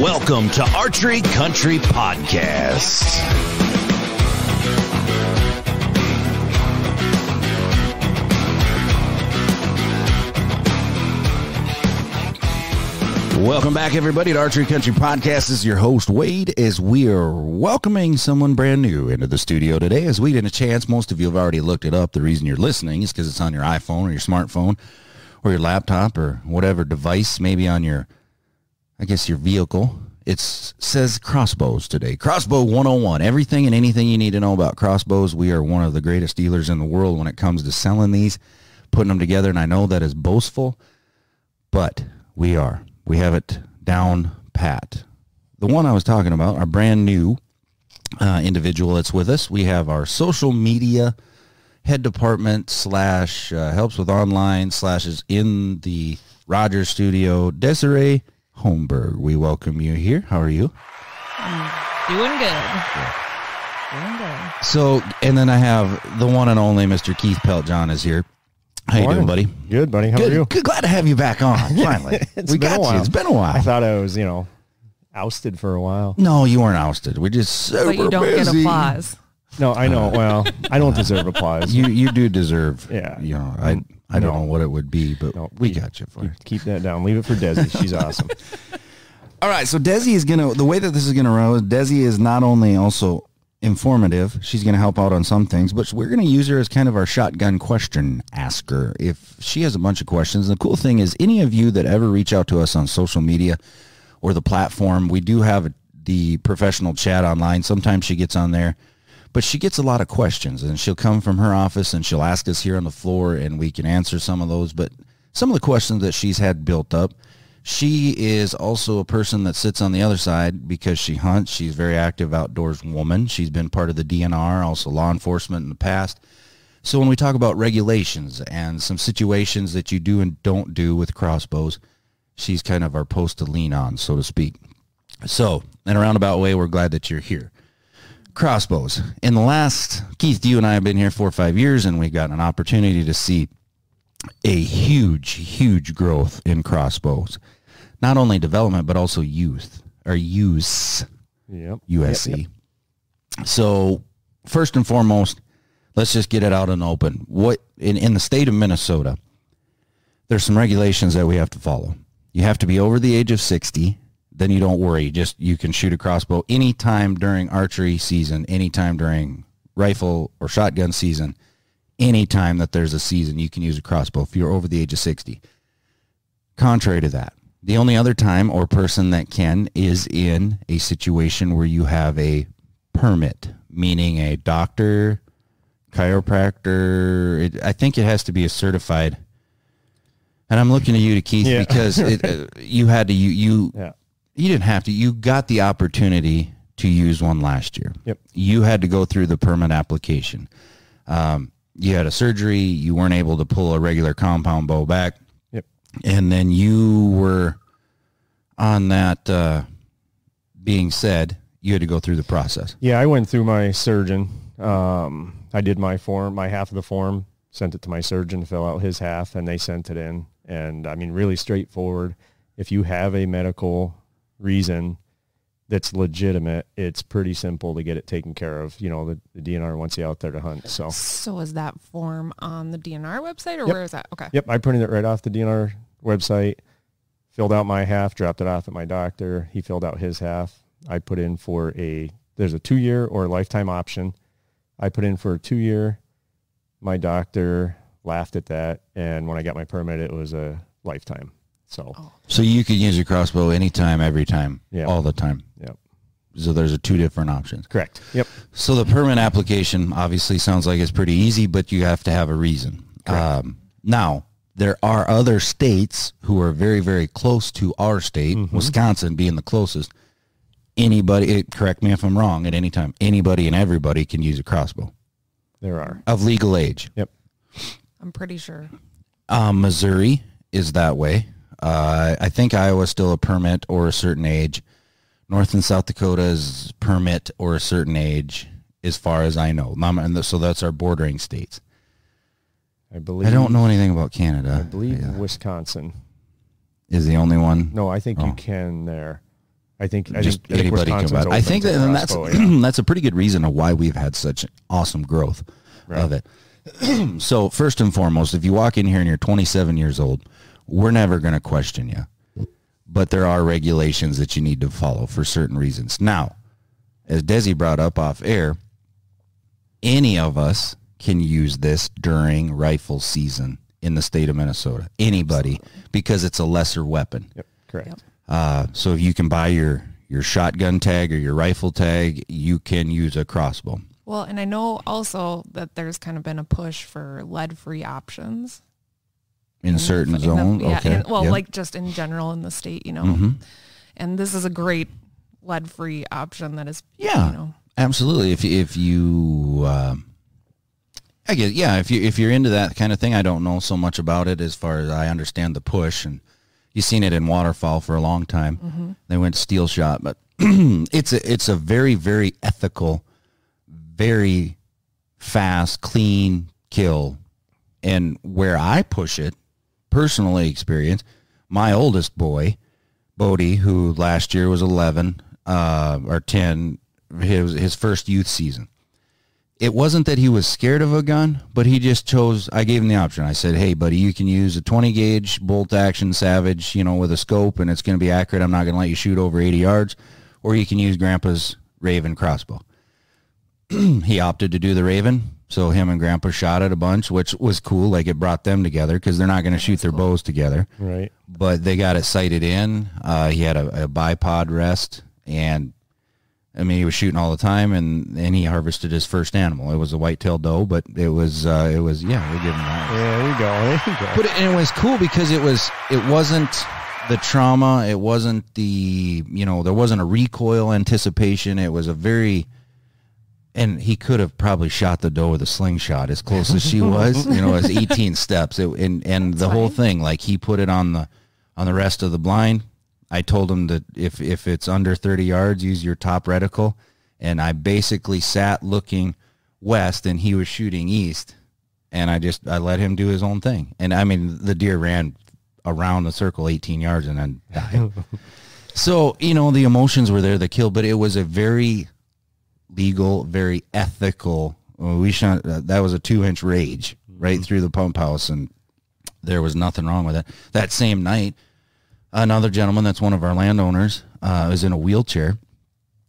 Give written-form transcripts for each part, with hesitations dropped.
Welcome to Archery Country Podcast. Welcome back, everybody, to Archery Country Podcast. This is your host, Wade, as we are welcoming someone brand new into the studio today. As we did a chance, most of you have already looked it up. The reason you're listening is because it's on your iPhone or your smartphone or your laptop or whatever device, maybe on your, I guess, your vehicle. It says Crossbows today. Crossbow 101. Everything and anything you need to know about crossbows. We are one of the greatest dealers in the world when it comes to selling these, putting them together, and I know that is boastful, but we are. We have it down pat. The one I was talking about, our brand new individual that's with us, we have our social media head department / helps with online / is in the Rogers studio, Desiree Holmberg. We welcome you here. How are you? Doing good. Doing good. So, and then I have the one and only Mr. Keith Peltjohn is here. How you doing, buddy? Good, buddy. How are you? Good. Glad to have you back on, finally. We got you. It's been a while. I thought I was, ousted for a while. No, you weren't ousted. We're just super busy. But you don't get applause. No, I know. Well, I don't deserve applause. You do deserve. Yeah. I don't know what it would be, but we got you for it. Keep that down. Leave it for Desi. She's awesome. All right, so Desi is the way that this is gonna run is Desi is not only also informative, she's going to help out on some things, but we're going to use her as kind of our shotgun question asker. If she has a bunch of questions, the cool thing is any of you that ever reach out to us on social media or the platform, we do have the professional chat online. Sometimes she gets on there, but she gets a lot of questions, and she'll come from her office and she'll ask us here on the floor, and we can answer some of those. But some of the questions that she's had built up, she is also a person that sits on the other side because she hunts. She's a very active outdoors woman. She's been part of the DNR, also law enforcement in the past. So when we talk about regulations and some situations that you do and don't do with crossbows, she's kind of our post to lean on, so to speak. So in a roundabout way, we're glad that you're here. Crossbows. In the last, Keith, you and I have been here 4 or 5 years, and we've got an opportunity to see a huge growth in crossbows. Not only development, but also use. Yep. USC. Yep. So first and foremost, let's just get it out in the open. What in the state of Minnesota, there's some regulations that we have to follow. You have to be over the age of 60. Then you don't worry. You can shoot a crossbow anytime during archery season, anytime during rifle or shotgun season. Anytime that there's a season, you can use a crossbow if you're over the age of 60. Contrary to that, the only other time or person that can is in a situation where you have a permit, meaning a doctor, chiropractor. I think it has to be a certified. And I'm looking at you, Keith, because you had to. You didn't have to. You got the opportunity to use one last year. Yep. You had to go through the permit application. You had a surgery. You weren't able to pull a regular compound bow back. Yep. And then you were on that being said, you had to go through the process. Yeah, I went through my surgeon. I did my half of the form, sent it to my surgeon to fill out his half, and they sent it in. And, I mean, really straightforward. If you have a medical reason that's legitimate, it's pretty simple to get it taken care of. The DNR wants you out there to hunt. So is that form on the DNR website, or Yep. where is that? Okay. Yep, I printed it right off the DNR website, filled out my half, dropped it off at my doctor. He filled out his half. I put in for there's a 2-year or a lifetime option. I put in for a 2-year. My doctor laughed at that, and when I got my permit, it was a lifetime. So you can use your crossbow anytime, every time, all the time. Yep. So there's 2 different options. Correct. Yep. So the permit application obviously sounds like it's pretty easy, but you have to have a reason. Now, there are other states who are very, very close to our state, Wisconsin being the closest. Anybody, correct me if I'm wrong, at any time, anybody and everybody can use a crossbow. There are. Of legal age. Yep. I'm pretty sure. Missouri is that way. I think Iowa's still a permit or a certain age. North and South Dakota is permit or a certain age, as far as I know. So that's our bordering states. I don't know anything about Canada. I believe Wisconsin is the only one. No, I think you can there. I think anybody can buy it. I think that, and that's that's a pretty good reason of why we've had such awesome growth of it. So first and foremost, if you walk in here and you're 27 years old, we're never going to question you, but there are regulations that you need to follow for certain reasons. Now, as Desi brought up off air, any of us can use this during rifle season in the state of Minnesota. Anybody, because it's a lesser weapon. Yep, correct. Yep. So if you can buy your shotgun tag or your rifle tag, you can use a crossbow. Well, and I know also that there's kind of been a push for lead-free options. In certain zones? Okay. Like just in general in the state, you know. Mm-hmm. And this is a great lead-free option that is, absolutely. If you... I guess, if you're into that kind of thing, I don't know so much about it as far as I understand the push, and you've seen it in waterfowl for a long time. Mm-hmm. They went steel shot, but it's a very, very ethical, very fast, clean kill. And where I push it, personally experienced, my oldest boy, Bodie, who last year was 11 or 10, his first youth season. It wasn't that he was scared of a gun, but he just chose, I gave him the option. I said, hey, buddy, you can use a 20 gauge bolt action Savage, with a scope, and it's going to be accurate. I'm not going to let you shoot over 80 yards. Or you can use Grandpa's Raven crossbow. He opted to do the Raven, so him and Grandpa shot it a bunch, which was cool. Like, it brought them together because they're not going to shoot their bows together. Right. But they got it sighted in. He had a bipod rest, and he was shooting all the time, and he harvested his first animal. It was a white-tailed doe, but it was we'll give him that. Yeah, there you go. But it was cool because it wasn't the trauma. It wasn't the, there wasn't a recoil anticipation. It was a very, and he could have probably shot the doe with a slingshot as close as she was. It was 18 steps. And the whole thing, like, he put it on the rest of the blind. I told him that if it's under 30 yards, use your top reticle. And I basically sat looking west, and he was shooting east. And I let him do his own thing. And, the deer ran around the circle 18 yards and then died. So, the emotions were there, the kill. But it was a very legal, very ethical. We shot, that was a 2-inch rage right through the pump house, and there was nothing wrong with it. That same night, another gentleman that's one of our landowners is in a wheelchair.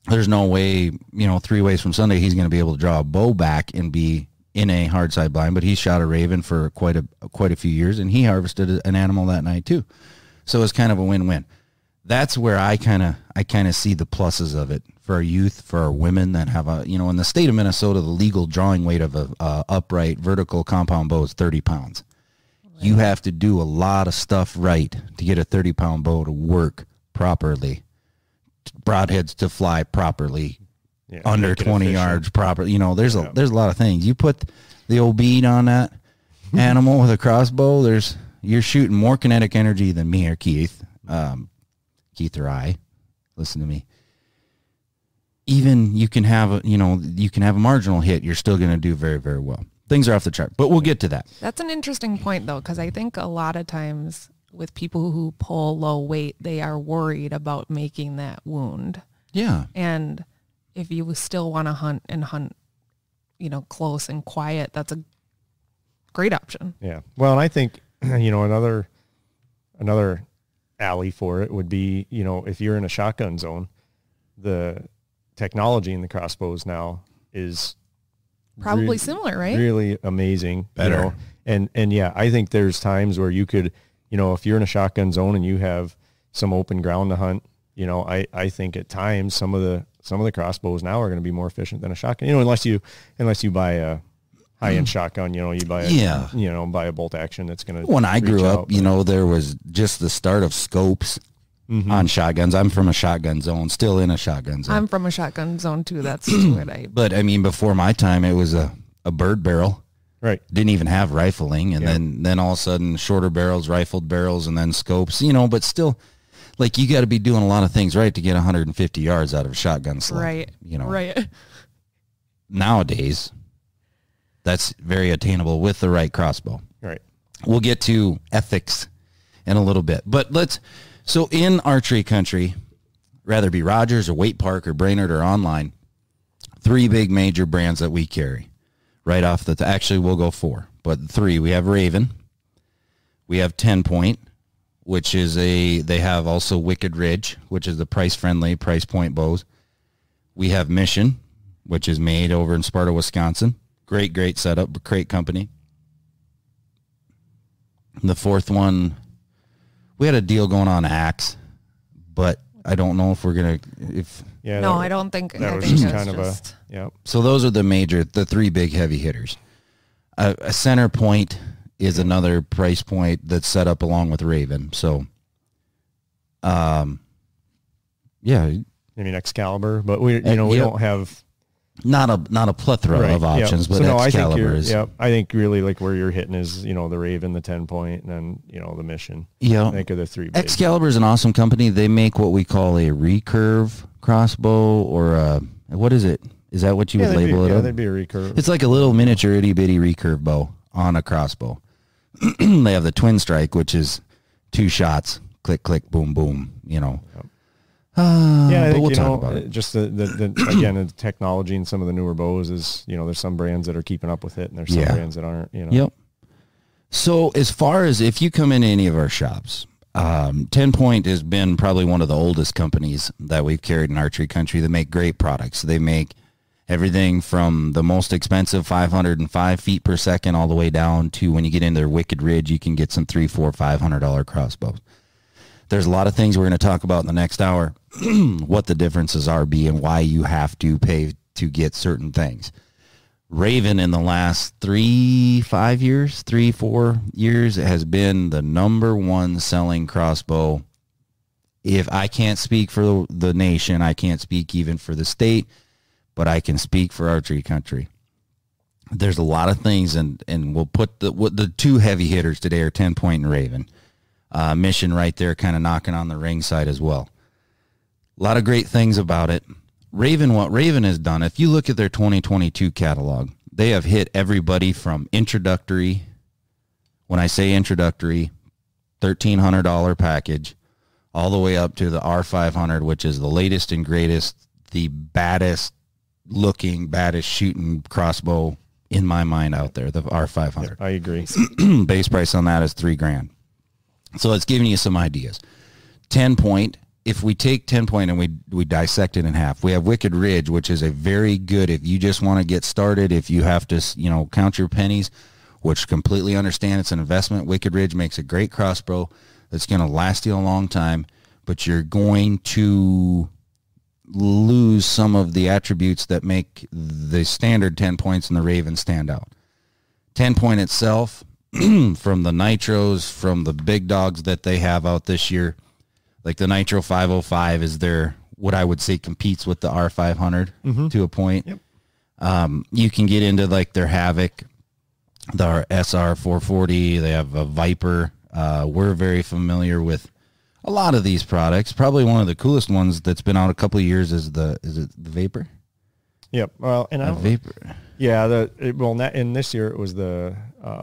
There's no way, 3 ways from Sunday, he's going to be able to draw a bow back and be in a hard side blind, but he shot a Raven for quite a few years, and he harvested an animal that night too. So it's kind of a win-win. That's where I kind of see the pluses of it for our youth, for our women that have in the state of Minnesota, the legal drawing weight of a upright vertical compound bow is 30 pounds. You have to do a lot of stuff right to get a 30-pound bow to work properly, broadheads to fly properly, under 20 yards properly. There's a lot of things. You put the old bead on that animal with a crossbow, you're shooting more kinetic energy than me or Keith. Keith or I, listen to me. Even you can have a marginal hit, you're still going to do very, very well. Things are off the chart, but we'll get to that. That's an interesting point, though, because I think a lot of times with people who pull low weight, they are worried about making that wound. Yeah. And if you still want to hunt, close and quiet, that's a great option. Yeah. Well, and I think, another alley for it would be, if you're in a shotgun zone, the technology in the crossbows now is probably similar, right? Really amazing. Better. And I think there's times where you could, if you're in a shotgun zone and you have some open ground to hunt, I think at times some of the crossbows now are going to be more efficient than a shotgun. Unless you buy a high-end shotgun, you buy buy a bolt action that's going to. When I grew up, there was just the start of scopes. Mm-hmm. On shotguns. I'm from a shotgun zone, still in a shotgun zone. I'm from a shotgun zone too. That's what I. But before my time, it was a bird barrel. Right. Didn't even have rifling, and then all of a sudden, shorter barrels, rifled barrels, and then scopes. But still, like, you got to be doing a lot of things right to get 150 yards out of a shotgun slug. Right. Right. Nowadays, that's very attainable with the right crossbow. Right. We'll get to ethics in a little bit, but So in Archery Country, rather be Rogers or Waite Park or Brainerd or online, 3 big major brands that we carry right off the, actually we'll go 4, but 3. We have Raven, we have 10 Point, which is they have also Wicked Ridge, which is the price-friendly price point bows. We have Mission, which is made over in Sparta, Wisconsin. Great setup, great company. The 4th one, we had a deal going on Axe, but I don't know if we're going to, yeah, no, I don't think that was think just kind of a, yeah. So those are the 3 big heavy hitters. A Center Point is another price point that's set up along with Raven. So, yeah. I mean, Excalibur, but we don't have not a plethora of options, but so Excalibur is. Yeah, I think really like where you're hitting is, the Raven, the 10 Point, and then, the Mission. Yeah. I think are the 3 big. Excalibur is an awesome company. They make what we call a recurve crossbow, or what is it? Is that what you would label it? Yeah, they'd be a recurve. It's like a little miniature itty bitty recurve bow on a crossbow. They have the twin strike, which is 2 shots, click, click, boom, boom, Yep. I think, we'll talk about it. Just the again, the technology in some of the newer bows is, there's some brands that are keeping up with it, and there's some brands that aren't, Yep. So as far as if you come into any of our shops, 10 Point has been probably one of the oldest companies that we've carried in Archery Country that make great products. They make everything from the most expensive 505 feet per second all the way down to, when you get into their Wicked Ridge, you can get some $300, $400, $500 crossbows. There's a lot of things we're going to talk about in the next hour, what the differences are and why you have to pay to get certain things. Raven in the last 4 years has been the #1 selling crossbow. If I can't speak for the nation, I can't speak even for the state, but I can speak for Archery Country. There's a lot of things, and we'll put the 2 heavy hitters today are 10 Point and Raven. Mission right there kind of knocking on the ring side as well. A lot of great things about it. Raven, what Raven has done, if you look at their 2022 catalog, they have hit everybody from introductory, when I say introductory, $1,300 package, all the way up to the R500, which is the latest and greatest, the baddest looking, baddest shooting crossbow in my mind out there, the R500. Yeah, I agree. Base price on that is $3,000. So it's giving you some ideas. 10 Point, if we take 10 Point and we dissect it in half, we have Wicked Ridge, which is a very good, if you just want to get started, if you have to, count your pennies, which completely understand it's an investment. Wicked Ridge makes a great crossbow that's going to last you a long time, but you're going to lose some of the attributes that make the standard 10 Points and the Raven stand out. 10 Point itself, from the nitros, from the big dogs that they have out this year, like the Nitro 505 is their, what I would say competes with the R500 to a point. Yep. You can get into like their Havoc, the SR 440. They have a Viper. We're very familiar with a lot of these products. Probably one of the coolest ones that's been out a couple of years is the Vapor? Yep. Well, and Vapor. Yeah. In this year it was the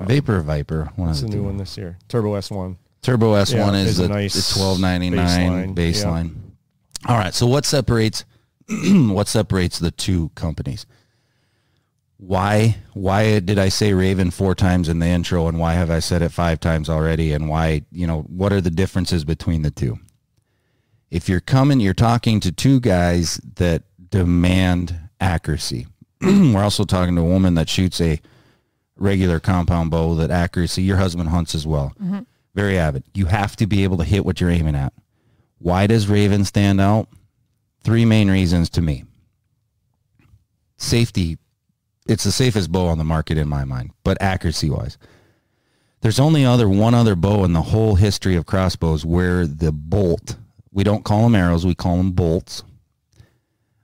Vapor Viper. What's the new one this year? Turbo S1. Turbo S1 is a the nice $12.99 baseline. Yeah. All right. So what separates the 2 companies? Why did I say Raven 4 times in the intro, and why have I said it 5 times already? And why, what are the differences between the 2? If you're talking to 2 guys that demand accuracy. We're also talking to a woman that shoots a regular compound bow, that accuracy, your husband hunts as well. Mm-hmm. Very avid. You have to be able to hit what you're aiming at. Why does Raven stand out? 3 main reasons to me. Safety. It's the safest bow on the market in my mind, but accuracy-wise. There's only one other bow in the whole history of crossbows where the bolt, we don't call them arrows, we call them bolts,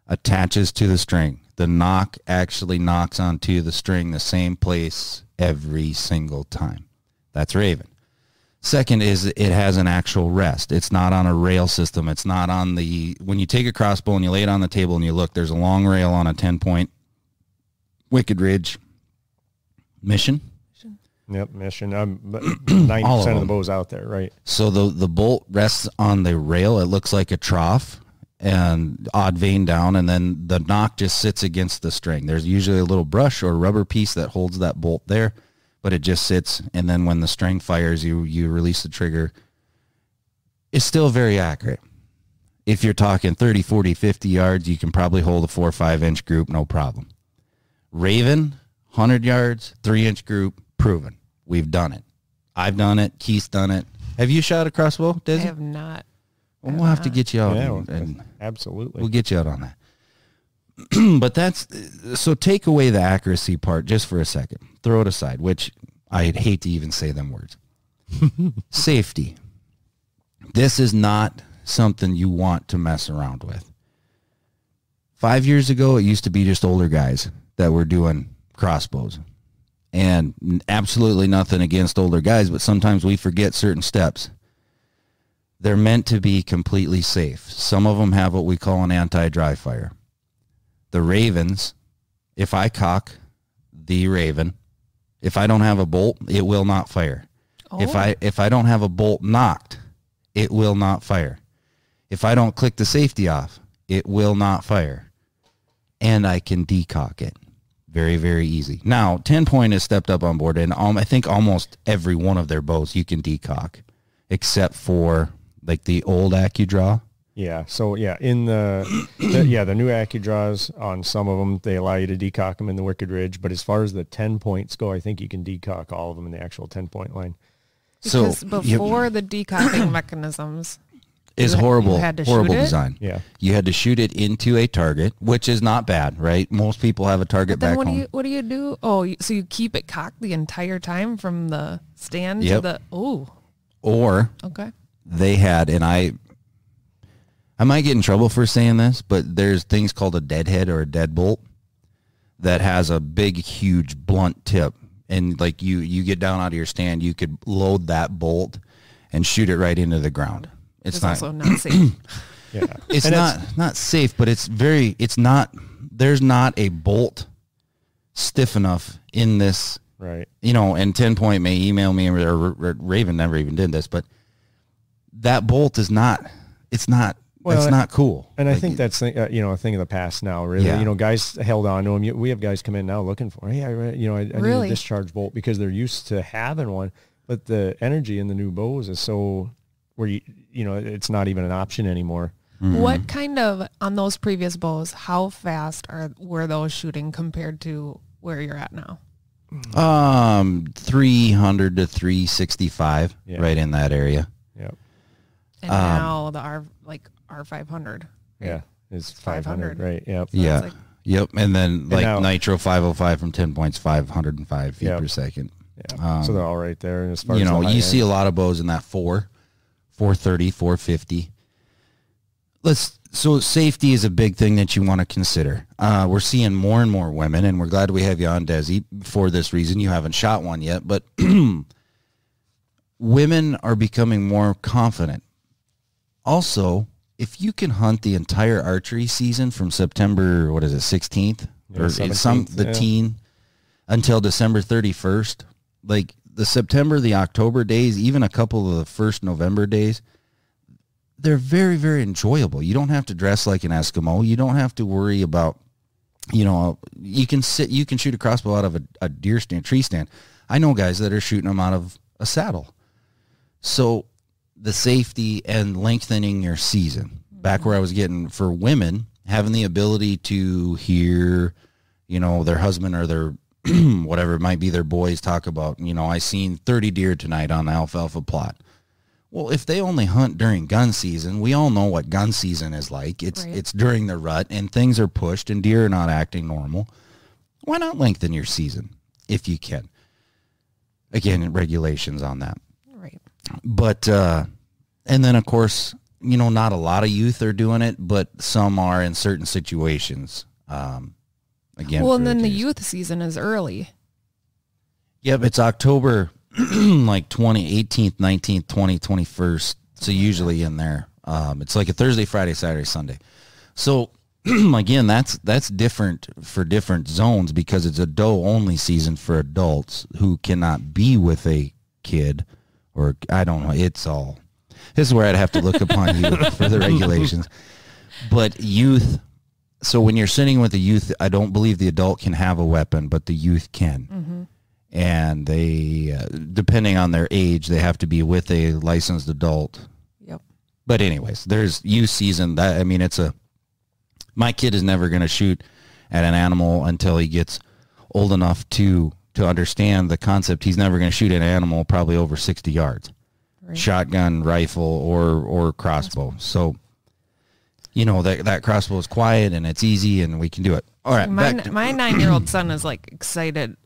attaches to the string. The knock actually knocks onto the string the same place every single time. That's Raven. Second is it has an actual rest. It's not on a rail system. It's not on when you take a crossbow and you lay it on the table and you look, there's a long rail on a 10 Point. Wicked Ridge. Mission. Yep, Mission. 90% of the bows out there, right? So the bolt rests on the rail. It looks like a trough. and odd vein down, and then the nock just sits against the string. There's usually a little brush or rubber piece that holds that bolt there, but it just sits, and then when the string fires, you release the trigger. It's still very accurate. If you're talking 30, 40, 50 yards, you can probably hold a 4 or 5 inch group, no problem. Raven, 100 yards, 3-inch group, proven. We've done it. I've done it. Keith's done it. Have you shot a crossbow, Desi? I have not. Well, we'll have to get you out. Yeah, and absolutely. We'll get you out on that. But so take away the accuracy part just for a second. Throw it aside, which I'd hate to even say them words. Safety. This is not something you want to mess around with. 5 years ago, it used to be just older guys that were doing crossbows. And absolutely nothing against older guys, but sometimes we forget certain steps. They're meant to be completely safe. Some of them have what we call an anti-dry fire. The Ravens, if I cock the Raven, if I don't have a bolt, it will not fire. Oh. If I don't have a bolt knocked, it will not fire. If I don't click the safety off, it will not fire. And I can decock it. Very, very easy. Now, 10-point has stepped up on board, and I think almost every one of their bows you can decock, except for like the old AccuDraw. Yeah. So yeah, in the new AccuDraws, on some of them, they allow you to decock them in the Wicked Ridge. But as far as the 10 points go, I think you can decock all of them in the actual 10-point line. Because before the decocking mechanisms is horrible design. Yeah. You had to shoot it into a target, which is not bad, right? Most people have a target back home. What do you do? Oh, so you keep it cocked the entire time from the stand to the, Or okay. They had, and I might get in trouble for saying this, but there's things called a deadhead or a deadbolt that has a big, huge, blunt tip. And like you get down out of your stand, you could load that bolt and shoot it right into the ground. It's also not safe. Yeah. It's not safe, but there's not a bolt stiff enough in this. Right. And 10-point may email me, or Raven never even did this, but that bolt is not cool. And I think that's a thing of the past now, really. Yeah. Guys held on to them. We have guys come in now looking for, hey, I need a discharge bolt, because they're used to having one, but the energy in the new bows is so where it's not even an option anymore. Mm-hmm. What kind of, on those previous bows, how fast were those shooting compared to where you're at now? 300 to 365, right in that area. Yep. And now the R500. Right? Yeah, is 500, right? Yep. So yeah. Yep. And then now, Nitro 505 from 10 points, 505 feet per second. Yeah. So they're all right there. And as far as you see a lot of bows in that 430, 450. So safety is a big thing that you want to consider. We're seeing more and more women, and we're glad we have you on, Desi, for this reason. You haven't shot one yet, but women are becoming more confident. Also, if you can hunt the entire archery season from September, 16th, or 17th, teen, until December 31st, like the September, the October days, even a couple of the first November days, they're very, very enjoyable. You don't have to dress like an Eskimo. You don't have to worry about, you can shoot a crossbow out of a deer stand, tree stand. I know guys that are shooting them out of a saddle. So the safety and lengthening your season, back where I was getting for women, having the ability to hear, their husband or their whatever it might be, their boys talk about, I seen 30 deer tonight on the alfalfa plot. Well, if they only hunt during gun season, we all know what gun season is like. It's during the rut, and things are pushed, and deer are not acting normal. Why not lengthen your season if you can? Again, regulations on that. Right. But, and then, of course, not a lot of youth are doing it, but some are in certain situations. Again, well, and then the youth season is early. Yep, it's October, like 18th, 19th, 20th, 21st. So usually in there. It's like a Thursday, Friday, Saturday, Sunday. So again, that's different for different zones, because it's a doe only season for adults who cannot be with a kid, or I don't know. This is where I'd have to look upon you for the regulations. But youth, so when you're sitting with a youth, I don't believe the adult can have a weapon, but the youth can. Mm-hmm. And they, depending on their age, they have to be with a licensed adult. Yep. But anyways, there's youth season. That, I mean, my kid is never going to shoot at an animal until he gets old enough to understand the concept. He's never going to shoot at an animal probably over 60 yards. Right. Shotgun, rifle, or crossbow. So, you know, that crossbow is quiet and it's easy and we can do it. All right. My 9-year-old son is like excited.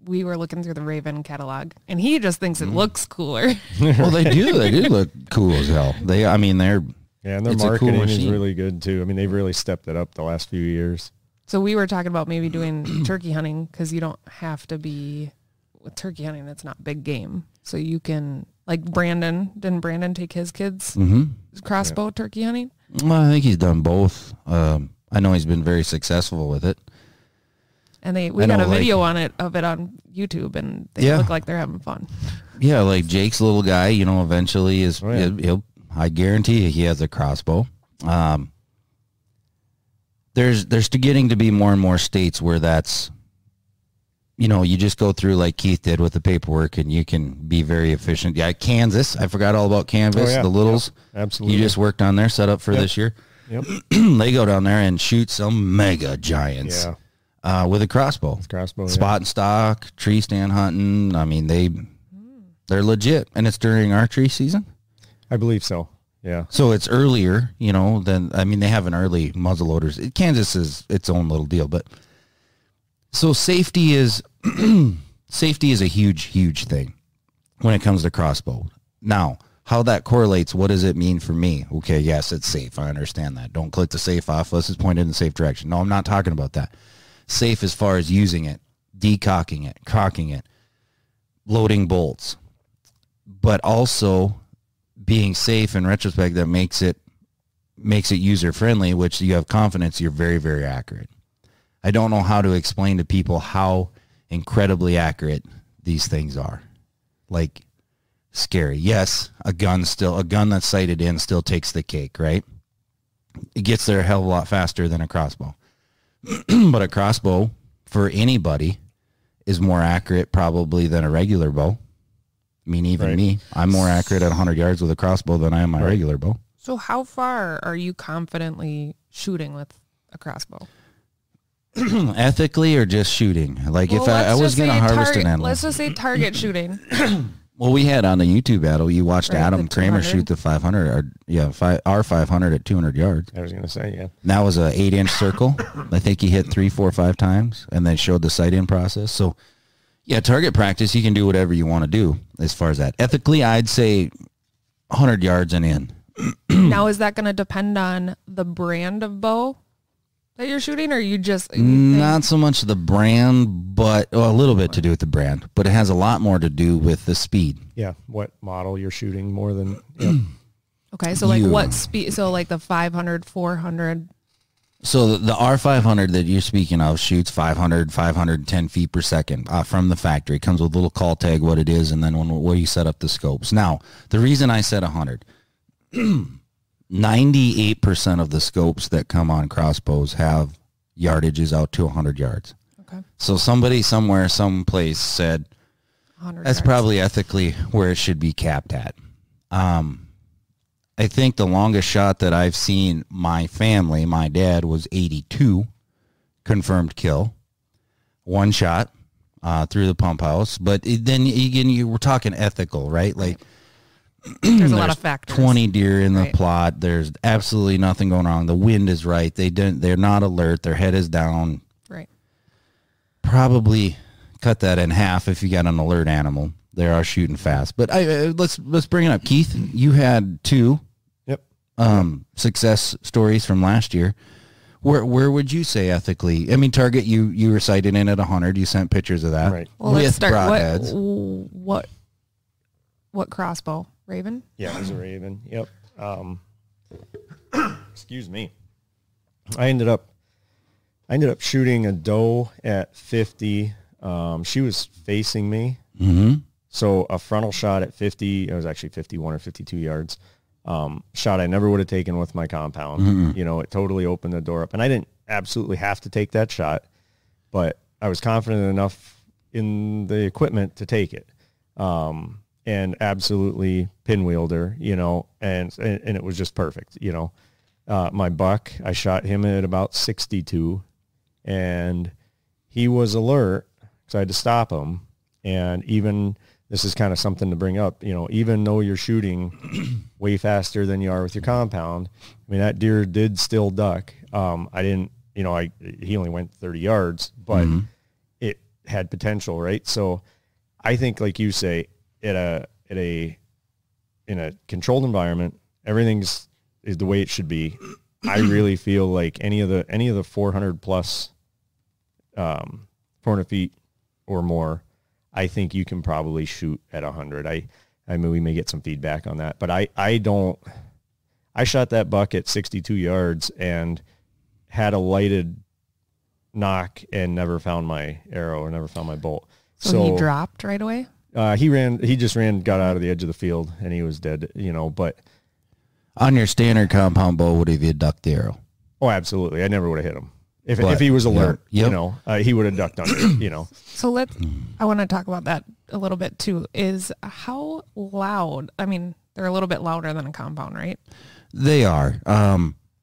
We were looking through the Raven catalog and he just thinks it looks cooler. Well, they do look cool as hell. They're and their marketing is really good too. I mean, they've really stepped it up the last few years. So we were talking about maybe doing turkey hunting because you don't have to be with turkey hunting. That's not big game. So you can, like didn't Brandon take his kids crossbow turkey hunting? Well, I think he's done both. I know he's been very successful with it. And we got a video of it on YouTube, and they look like they're having fun. Yeah, like Jake's little guy, you know, eventually I guarantee you he has a crossbow. There's getting to be more and more states where that's, you know, you just go through like Keith did with the paperwork and you can be very efficient. Yeah, Kansas. I forgot all about Kansas, the littles. Yep, absolutely. You just worked on their setup for this year. Yep. They go down there and shoot some mega giants. Yeah. With a crossbow. Spot and stock, tree stand hunting. I mean, they're legit. And it's during archery season? I believe so, yeah. So it's earlier, you know, they have an early muzzleloaders. Kansas is its own little deal. But so safety is a huge, huge thing when it comes to crossbow. Now, how that correlates, what does it mean for me? Okay, yes, it's safe. I understand that. Don't click the safe off. Let's just point it in the safe direction. No, I'm not talking about that. Safe as far as using it, decocking it, cocking it, loading bolts, but also being safe in retrospect that makes it user friendly, which you have confidence you're very, very accurate. I don't know how to explain to people how incredibly accurate these things are. Like, scary. Yes, a gun that's sighted in still takes the cake, right? It gets there a hell of a lot faster than a crossbow. But a crossbow for anybody is more accurate probably than a regular bow. I mean, even me, I'm more accurate at 100 yards with a crossbow than I am my regular bow. So how far are you confidently shooting with a crossbow? Ethically or just shooting? Like, if I was going to harvest an animal. Let's just say target shooting. Well, we had on the YouTube battle, you watched Adam Kramer shoot the 500, our 500 at 200 yards. I was going to say, yeah. And that was an 8-inch circle. I think he hit 3, 4, 5 times and then showed the sight-in process. So, yeah, target practice, you can do whatever you want to do as far as that. Ethically, I'd say 100 yards and in. Now, is that going to depend on the brand of bow that you're shooting, or you just... Not so much the brand, but a little bit to do with the brand, but it has a lot more to do with the speed. Yeah, what model you're shooting more than... Okay, so like what speed? So like the 500, 400... So the R500 that you're speaking of shoots 510 feet per second from the factory. It comes with a little call tag, what it is, and then where you set up the scopes. Now, the reason I said 100... 98% of the scopes that come on crossbows have yardages out to 100 yards. Okay. So somebody somewhere, someplace said that's probably ethically where it should be capped at. I think the longest shot that I've seen my family, my dad, was 82 confirmed kill. One shot through the pump house. But then again, we're talking ethical, right? Like, there's a lot of factors. 20 deer in the plot. There's absolutely nothing going wrong. The wind is right. They're not alert. Their head is down. Right. Probably cut that in half if you got an alert animal. They are shooting fast. But let's bring it up. Keith, you had 2 success stories from last year. Where would you say ethically? I mean, target, you were sighted in at 100. You sent pictures of that. Right. Well, let's start. What crossbow? Raven? Yeah, it was a Raven. Yep. Excuse me. I ended up shooting a doe at 50. She was facing me. Mm-hmm. So a frontal shot at 50. It was actually 51 or 52 yards. Shot I never would have taken with my compound. Mm-mm. You know, it totally opened the door up. And I didn't absolutely have to take that shot, but I was confident enough in the equipment to take it. And absolutely pinwheeled her, you know, and it was just perfect, you know. My buck, I shot him at about 62, and he was alert, so I had to stop him. And even, this is kind of something to bring up, you know, even though you're shooting way faster than you are with your compound, I mean, that deer did still duck. I didn't, you know, he only went 30 yards, but it had potential, right? So I think, like you say, in a controlled environment, everything's is the way it should be. I really feel like any of the 400 plus 400 feet or more, I think you can probably shoot at 100. I mean, we may get some feedback on that, but I shot that buck at 62 yards and had a lighted knock and never found my arrow or never found my bolt. So he dropped right away? He just ran, got out of the edge of the field, and he was dead, you know, but. On your standard compound bow, would have you ducked the arrow? Oh, absolutely. I never would have hit him. If he was alert, you know, he would have ducked under it, you know. So I want to talk about that a little bit too, is how loud, I mean, they're a little bit louder than a compound, right? They are.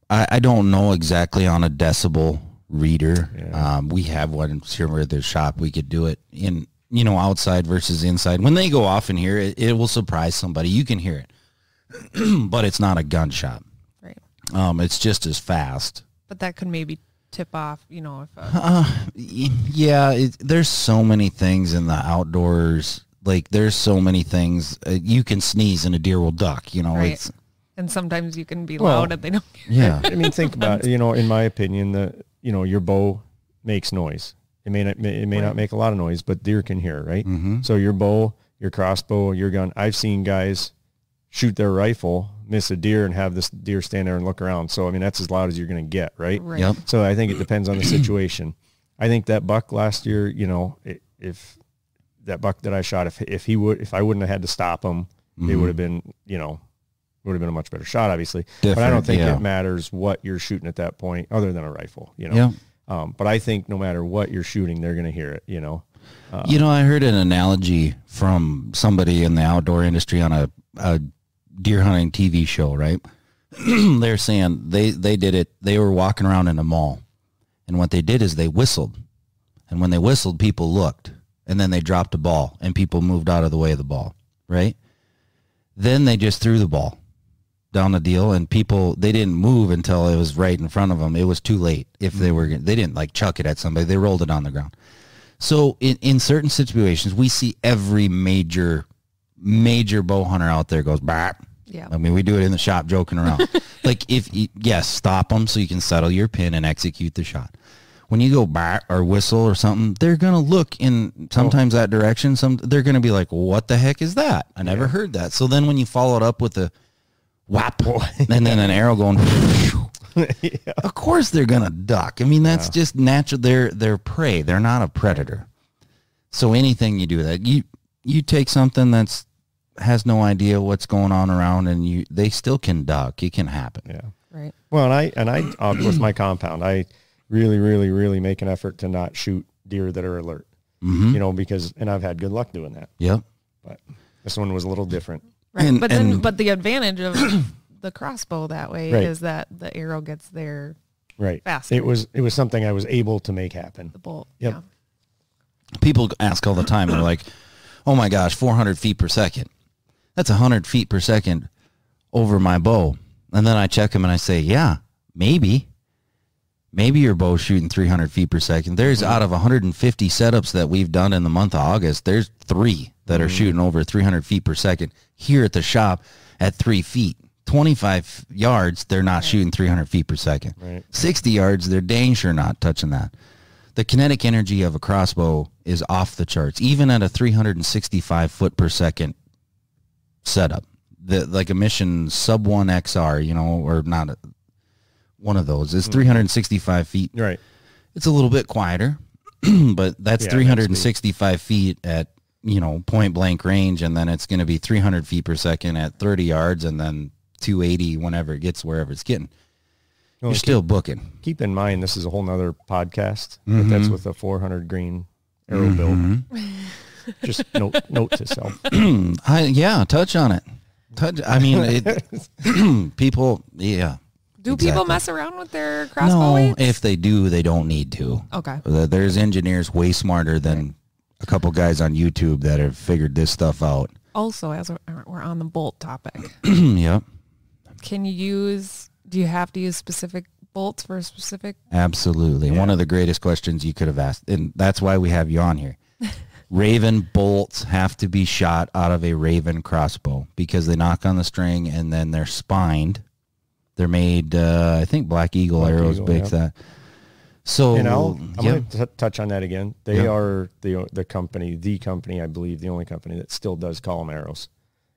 I don't know exactly on a decibel reader. Yeah. We have one here at the shop. We could do it in, you know, outside versus inside. When they go off in here, it will surprise somebody. You can hear it, but it's not a gunshot. Right. It's just as fast. But that could maybe tip off, you know, if there's so many things in the outdoors. Like, there's so many things. You can sneeze and a deer will duck, you know. Right. And sometimes you can be loud and they don't care. Yeah. I mean, think about it, you know, in my opinion, your bow makes noise. It may not make a lot of noise, but deer can hear, right? Mm-hmm. So your bow, your crossbow, your gun, I've seen guys shoot their rifle, miss a deer, and have this deer stand there and look around. So, I mean, that's as loud as you're going to get, right? Yep. So I think it depends on the situation. I think that buck last year, you know, if that buck that I shot, if I wouldn't have had to stop him, it would have been, you know, a much better shot, obviously. But I don't think it matters what you're shooting at that point, other than a rifle, you know. Yeah. But I think no matter what you're shooting, they're going to hear it, you know. You know, I heard an analogy from somebody in the outdoor industry on a deer hunting TV show, right? They're saying they did it. They were walking around in a mall, and what they did is they whistled, and when they whistled, people looked, and then they dropped a ball, and people moved out of the way of the ball, right? Then they just threw the ball down the deal, and they didn't move until it was right in front of them. It was too late. If they didn't like chuck it at somebody, they rolled it on the ground. So in certain situations, we see every major bow hunter out there goes, bah. Yeah. I mean, we do it in the shop joking around. Like, stop them so you can settle your pin and execute the shot. When you go bah or whistle or something, they're going to look in sometimes that direction. They're going to be like, what the heck is that? I never heard that. So then when you follow it up with a whap and then an arrow going, of course they're going to duck. I mean, that's just natural. They're prey. They're not a predator. So anything you do that, you take something that's has no idea what's going on around, and they still can duck. It can happen. Yeah. Right. Well, and I with my compound, I really, really, really make an effort to not shoot deer that are alert. Mm-hmm. You know, and I've had good luck doing that. Yep. But this one was a little different. Right. But the advantage of the crossbow that way is that the arrow gets there faster. It was something I was able to make happen. The bolt. Yep. Yeah. People ask all the time, they're like, oh my gosh, 400 feet per second. That's 100 feet per second over my bow. And then I check them and I say, yeah, maybe your bow's shooting 300 feet per second. There's out of 150 setups that we've done in the month of August, there's 3 that are shooting over 300 feet per second here at the shop at 3 feet. 25 yards, they're not shooting 300 feet per second. Right. 60 yards, they're dang sure not touching that. The kinetic energy of a crossbow is off the charts, even at a 365 foot per second setup. Like a Mission Sub 1 XR, you know, or not one of those is 365 feet. Right. It's a little bit quieter, but that's 365 feet at, you know, point blank range, and then it's going to be 300 feet per second at 30 yards, and then 280 whenever it gets wherever it's getting. Well, You're still booking. Keep in mind, this is a whole nother podcast, but that's with a 400 grain arrow build. Just note to self. Touch on it. I mean, people, yeah. Do people mess around with their crossbow weights? If they do, they don't need to. Okay. There's engineers way smarter than a couple guys on YouTube that have figured this stuff out. Also, as we're on the bolt topic. Yep. Do you have to use specific bolts for a specific? Absolutely. Yeah. One of the greatest questions you could have asked, and that's why we have you on here. Raven bolts have to be shot out of a Raven crossbow because they knock on the string and then they're spined. They're made, I think Black Eagle arrows makes that. So, and I'm going to touch on that again. They are the company, I believe, the only company that still does column arrows.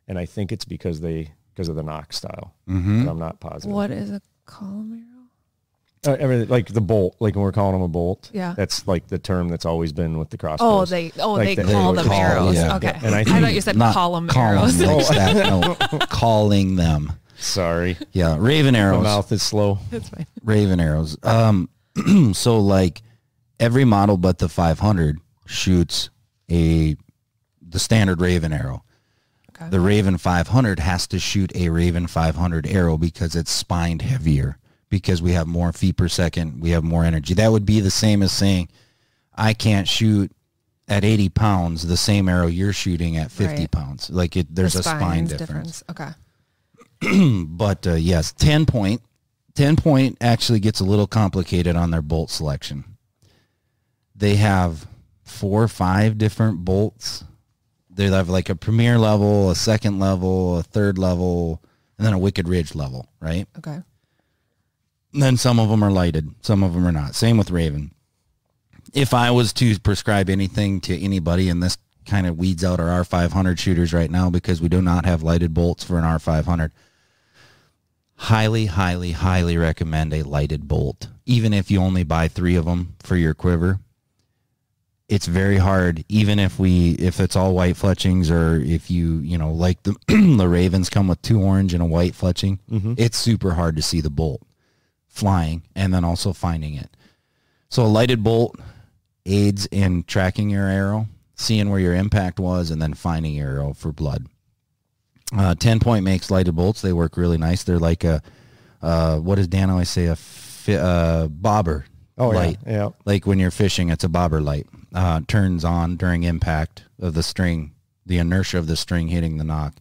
And I think it's because of the knock style. But I'm not positive. What is a column arrow? Like the bolt, like when we're calling them a bolt. Yeah. That's like the term that's always been with the crossbows. They call them arrows. Yeah. Okay. And I thought you said column arrows. Calling them. Sorry. Yeah, Raven arrows. My mouth is slow. That's fine. Raven arrows. So like every model but the 500 shoots the standard Raven arrow. Okay. The Raven 500 has to shoot a Raven 500 arrow because it's spined heavier, because we have more feet per second, we have more energy. That would be the same as saying I can't shoot at 80 pounds the same arrow you're shooting at 50 pounds. Like there's a spine difference. Okay. But yes, 10 point actually gets a little complicated on their bolt selection. They have 4 or 5 different bolts. They have like a premier level, a second level, a third level, and then a Wicked Ridge level, right? Okay. And then some of them are lighted, some of them are not. Same with Raven. If I was to prescribe anything to anybody, and this kind of weeds out our R500 shooters right now because we do not have lighted bolts for an R500, highly, highly, highly recommend a lighted bolt. Even if you only buy 3 of them for your quiver, it's very hard. Even if it's all white fletchings, or if you like the the Ravens come with 2 orange and a white fletching, it's super hard to see the bolt flying and then also finding it. So a lighted bolt aids in tracking your arrow, seeing where your impact was, and then finding your arrow for blood. 10 point makes lighted bolts. They work really nice. They're like what does Dan always say? A bobber light. Yeah. Like when you're fishing, it's a bobber light. Turns on during impact of the string, the inertia of the string hitting the knock.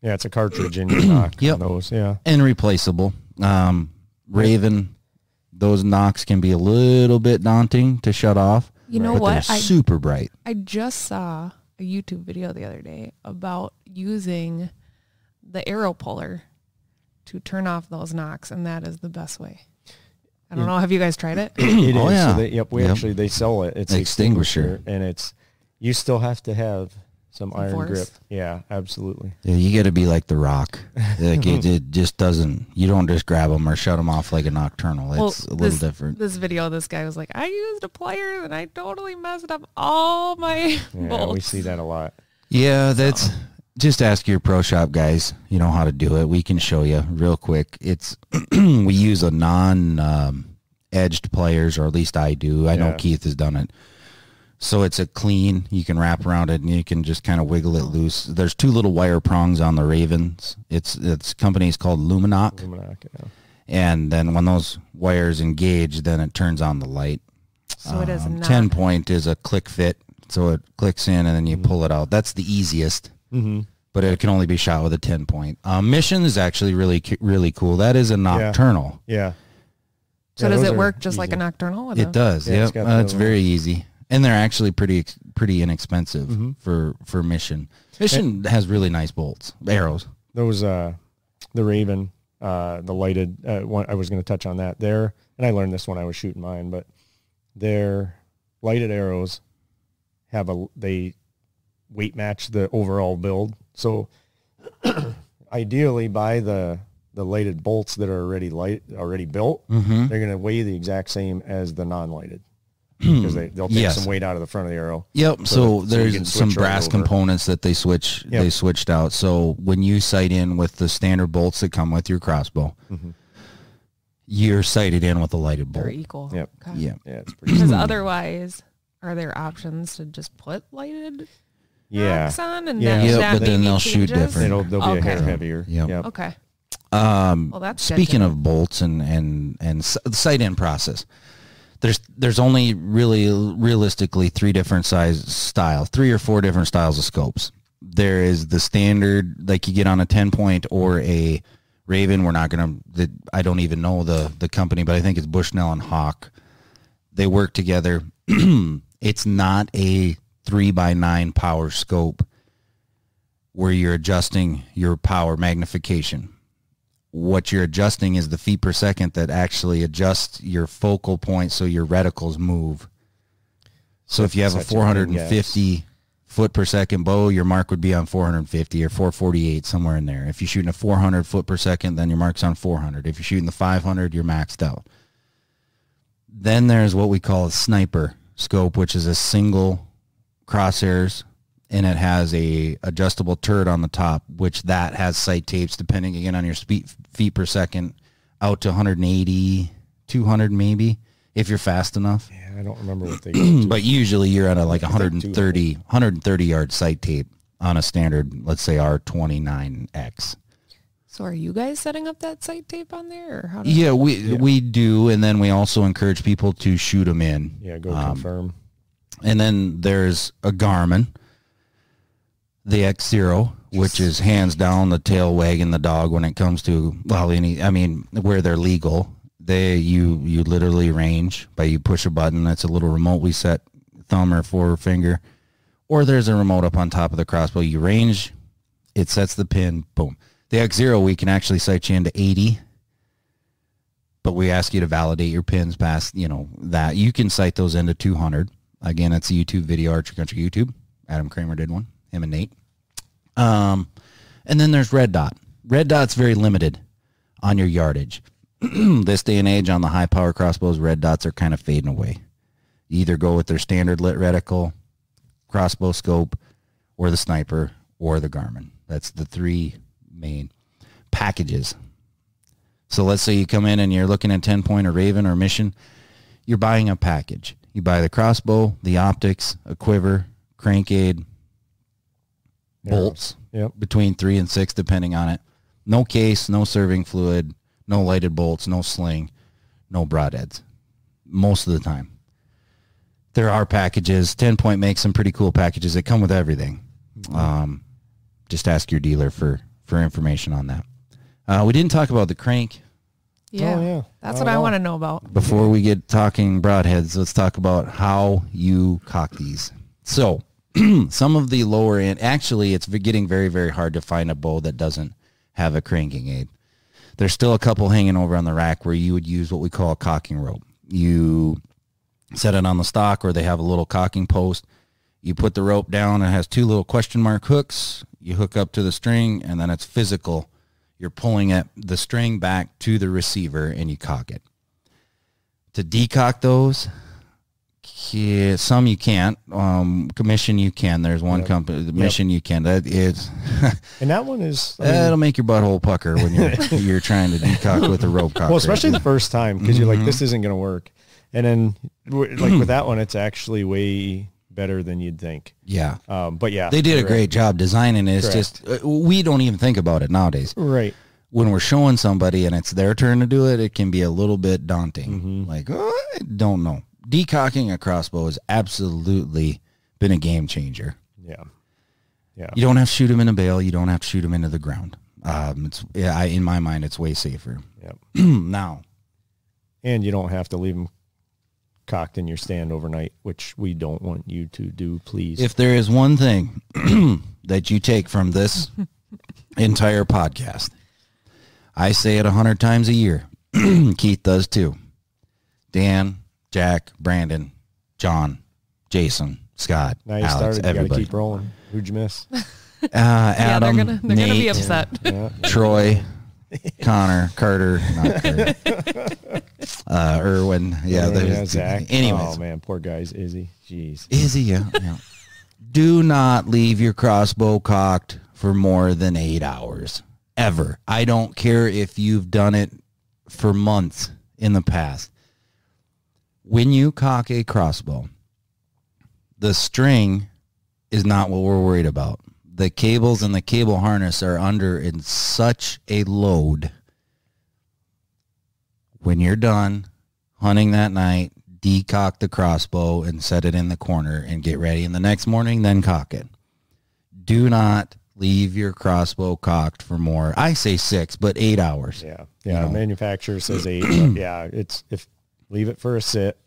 Yeah, it's a cartridge in your knock. Yep. Those, yeah. And replaceable. Raven, those knocks can be a little bit daunting to shut off. You know what? They're super bright. I just saw a YouTube video the other day about using the arrow puller to turn off those knocks, and that is the best way. I don't know. Have you guys tried it? It is. Yeah. So actually, they sell it. It's an extinguisher, and you still have to have some iron force. grip. Yeah, absolutely. Yeah, you got to be like the Rock. Like it just doesn't. You don't just grab them or shut them off like a nocturnal. It's a little different. This video, this guy was like, I used a pliers and I totally messed up all my bolts. We see that a lot. Yeah, that's just ask your pro shop guys. You know how to do it. We can show you real quick. It's we use a non-edged pliers, or at least I do. I know Keith has done it. So it's a clean, you can wrap around it and you can just kind of wiggle it loose. There's 2 little wire prongs on the Ravens. It's company's called Luminoc. Yeah. And then when those wires engage, then it turns on the light. So it is not. 10 point is a click fit. So it clicks in and then you pull it out. That's the easiest. But it can only be shot with a 10 point. Mission is actually really, really cool. That is a nocturnal. Yeah. So does it work just like a nocturnal? It does. Yeah, it's very easy. And they're actually pretty inexpensive for Mission. Mission has really nice bolts, arrows. Those the Raven, the lighted one. I was going to touch on that there, and I learned this when I was shooting mine. But their lighted arrows they weight match the overall build. So ideally, buy the lighted bolts that are already built. They're going to weigh the exact same as the non-lighted. because they'll take Yes. some weight out of the front of the arrow. Yep. So you there's can some switch right brass over. components that they switched out. So when you sight in with the standard bolts that come with your crossbow, you're sighted in with a lighted bolt. They're equal. Yep. Okay. Yeah. Yeah, it's pretty. Because otherwise, are there options to just put lighted rocks on and Yeah. then Yeah, that but then maybe theyll shoot changes? different. They'll be a hair Okay. heavier. Yep. Yep. Okay. Well, that's good Speaking to of bolts and the sight in process, there's only really realistically three or four different styles of scopes. There is the standard, like you get on a 10-point or a Raven. We're not going to, I don't even know the company, but I think it's Bushnell and Hawk. They work together. It's not a 3x9 power scope where you're adjusting your power magnification. What you're adjusting is the feet per second that actually adjusts your focal point so your reticles move. So if you have a Such a good 450 foot per second bow, your mark would be on 450 or 448, somewhere in there. If you're shooting a 400 foot per second, then your mark's on 400. If you're shooting the 500, you're maxed out. Then there's what we call a sniper scope, which is a single crosshairs, and it has a adjustable turret on the top, which that has sight tapes depending again on your feet per second out to 180, 200 maybe if you're fast enough. Yeah, I don't remember what they use. But usually you're at a like 130 yard sight tape on a standard, let's say R29X. So are you guys setting up that sight tape on there? Or how does Yeah, we do, and then we also encourage people to shoot them in. Yeah, go confirm. And then there's a Garmin, the X0, which is hands down the tail wagging the dog when it comes to, where they're legal. You literally range by you push a button. That's a little remote we set, thumb or forefinger. Or there's a remote up on top of the crossbow. You range, it sets the pin, boom. The X0, we can actually sight you into 80, but we ask you to validate your pins past, that. You can sight those into 200. Again, it's a YouTube video, Archery Country YouTube. Adam Kramer did one, him and Nate. And then there's red dot. Red dot's very limited on your yardage. This day and age on the high power crossbows, red dots are kind of fading away. You either go with their standard lit reticle, crossbow scope, or the sniper, or the Garmin. That's the three main packages. So let's say you come in and you're looking at 10-point or Raven or Mission. You're buying a package. You buy the crossbow, the optics, a quiver, crank aid, bolts, between 3 and 6 depending on it. No case, no serving fluid, no lighted bolts, no sling, no broadheads. Most of the time. There are packages. 10-point makes some pretty cool packages that come with everything. Just ask your dealer for information on that. We didn't talk about the crank. Yeah, Oh, yeah. that's what I want to know about. Before we get talking broadheads, let's talk about how you cock these. So some of the lower end, actually it's getting very, very hard to find a bow that doesn't have a cranking aid. There's still a couple hanging over on the rack where you would use what we call a cocking rope. You set it on the stock, or they have a little cocking post. You put the rope down, it has 2 little question mark hooks. You hook up to the string, and then it's physical. You're pulling the string back to the receiver, and you cock it. To decock those, some you can't. Commission you can. There's one company, the Mission you can. That is, And that one is... that'll make your butthole pucker when you're trying to decock with a rope cocker. Well, especially the first time, because you're like, this isn't going to work. And then, like with that one, it's actually way better than you'd think. Yeah. But yeah. They did a great job designing it. It's just, we don't even think about it nowadays. Right. When we're showing somebody and it's their turn to do it, it can be a little bit daunting. Like, I don't know. Decocking a crossbow has absolutely been a game changer. Yeah. Yeah. You don't have to shoot them in a bale. You don't have to shoot them into the ground. In my mind, it's way safer. Yep. Now. And you don't have to leave them cocked in your stand overnight, which we don't want you to do, please. If there is one thing that you take from this entire podcast, I say it 100 times a year. Keith does too. Dan, Jack, Brandon, John, Jason, Scott, Now you Alex, started, you everybody. got to keep rolling. Who'd you miss? Adam, they're gonna be Nate, upset. Yeah. Troy, Connor, Carter, not Carter. Irwin. Yeah. Zach. Anyways. Oh man, poor guy's Izzy. Jeez. Izzy, yeah. Do not leave your crossbow cocked for more than 8 hours. Ever. I don't care if you've done it for months in the past. When you cock a crossbow, the string is not what we're worried about. The cables and the cable harness are under in such a load. When you're done hunting that night, decock the crossbow and set it in the corner and get ready. And the next morning, then cock it. Do not leave your crossbow cocked for more. I say 6, but 8 hours. Yeah. Yeah. The manufacturer says 8. But yeah. Leave it for a sit.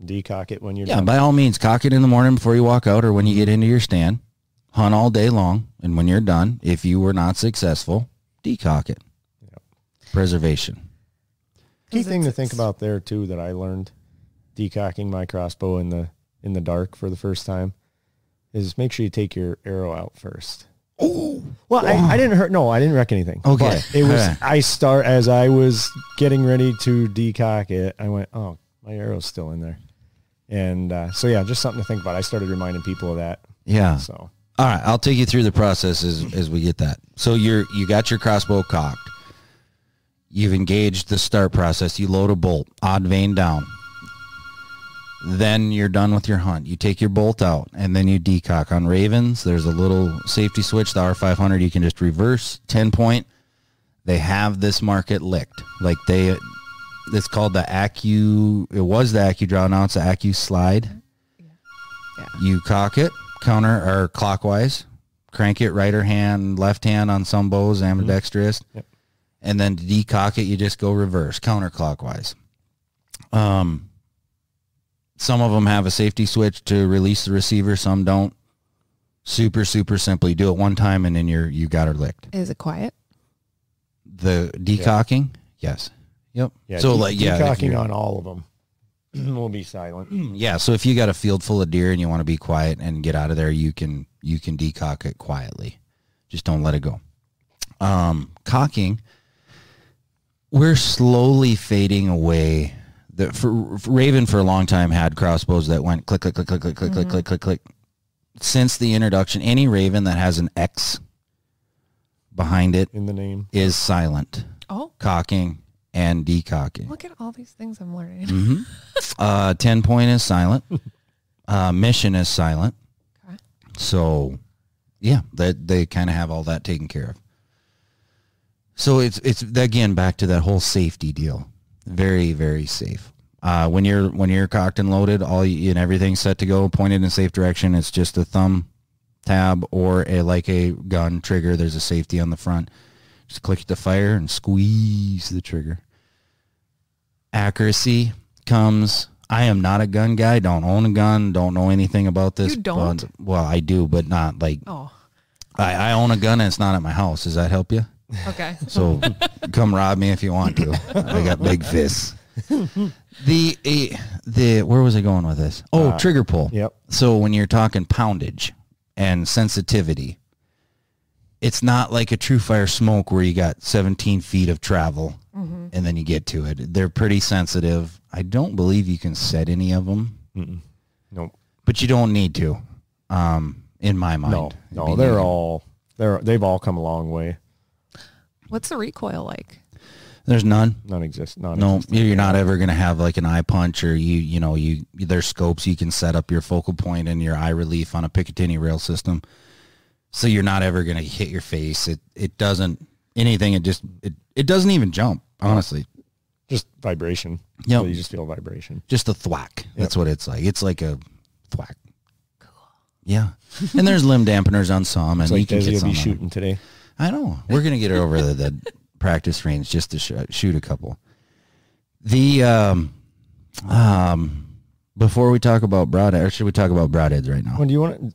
Decock it when you're done. By all means, cock it in the morning before you walk out or when you get into your stand. Hunt all day long. And when you're done, if you were not successful, decock it. Yep. Preservation. Key thing to think about there too that I learned decocking my crossbow in the dark for the first time is make sure you take your arrow out first. Oh, well, I didn't wreck anything. Okay. But it was, as I was getting ready to decock it, I went, oh, my arrow's still in there. And so yeah, just something to think about. I started reminding people of that. Yeah. So, all right, I'll take you through the process as we get that. So you got your crossbow cocked. You've engaged the start process. You load a bolt, odd vein down. Then you're done with your hunt. You take your bolt out, and then you decock. On Ravens, there's a little safety switch, the R500. You can just reverse 10-point. They have this market licked. Like it's called the it was the AccuDraw, now it's the AccuSlide. Yeah. You cock it, counter or clockwise, crank it right or hand, left hand on some bows, ambidextrous. Yep. And then to decock it, you just go reverse, counterclockwise. Some of them have a safety switch to release the receiver. Some don't. Super, super simply. Do it one time and then you got her licked. Is it quiet? The decocking? Yes. Yep. Yeah, so decocking on all of them will be silent. Yeah. So if you got a field full of deer and you want to be quiet and get out of there, you can decock it quietly. Just don't let it go. Cocking, we're slowly fading away. Raven for a long time had crossbows that went click, click, click, click, click, click, click, click, click, click. Since the introduction, any Raven that has an X behind it in the name is silent. Oh. Cocking and decocking. Look at all these things I'm learning. 10-point is silent. Mission is silent. Okay. So, yeah, they kind of have all that taken care of. So it's again back to that whole safety deal. Very, very safe. When you're cocked and loaded, and everything's set to go, pointed in safe direction. It's just a thumb tab or like a gun trigger. There's a safety on the front. Just click the fire and squeeze the trigger. Accuracy comes. I am not a gun guy. Don't own a gun. Don't know anything about this. You don't? Well, I do, but not like. Oh. I own a gun and it's not at my house. Does that help you? Okay. So come rob me if you want to. I got big fists. Where was I going with this? Oh, trigger pull. Yep. So when you're talking poundage and sensitivity, it's not like a true fire smoke where you got 17 feet of travel and then you get to it. They're pretty sensitive. I don't believe you can set any of them. Nope. But you don't need to, in my mind. No, they've all come a long way. What's the recoil like? There's none. None exists. No, you're not ever going to have like an eye punch or there's scopes you can set up your focal point and your eye relief on a Picatinny rail system. So you're not ever going to hit your face. It doesn't anything. It doesn't even jump, honestly. Just vibration. Yeah. So you just feel vibration. Just a thwack. That's what it's like. It's like a thwack. Cool. Yeah. And there's limb dampeners on some. It's and like you can Desi get will be some shooting today. I know. We're going to get her over the practice range just to shoot a couple. Before we talk about broadhead, or should we talk about broadheads right now? Well, do you want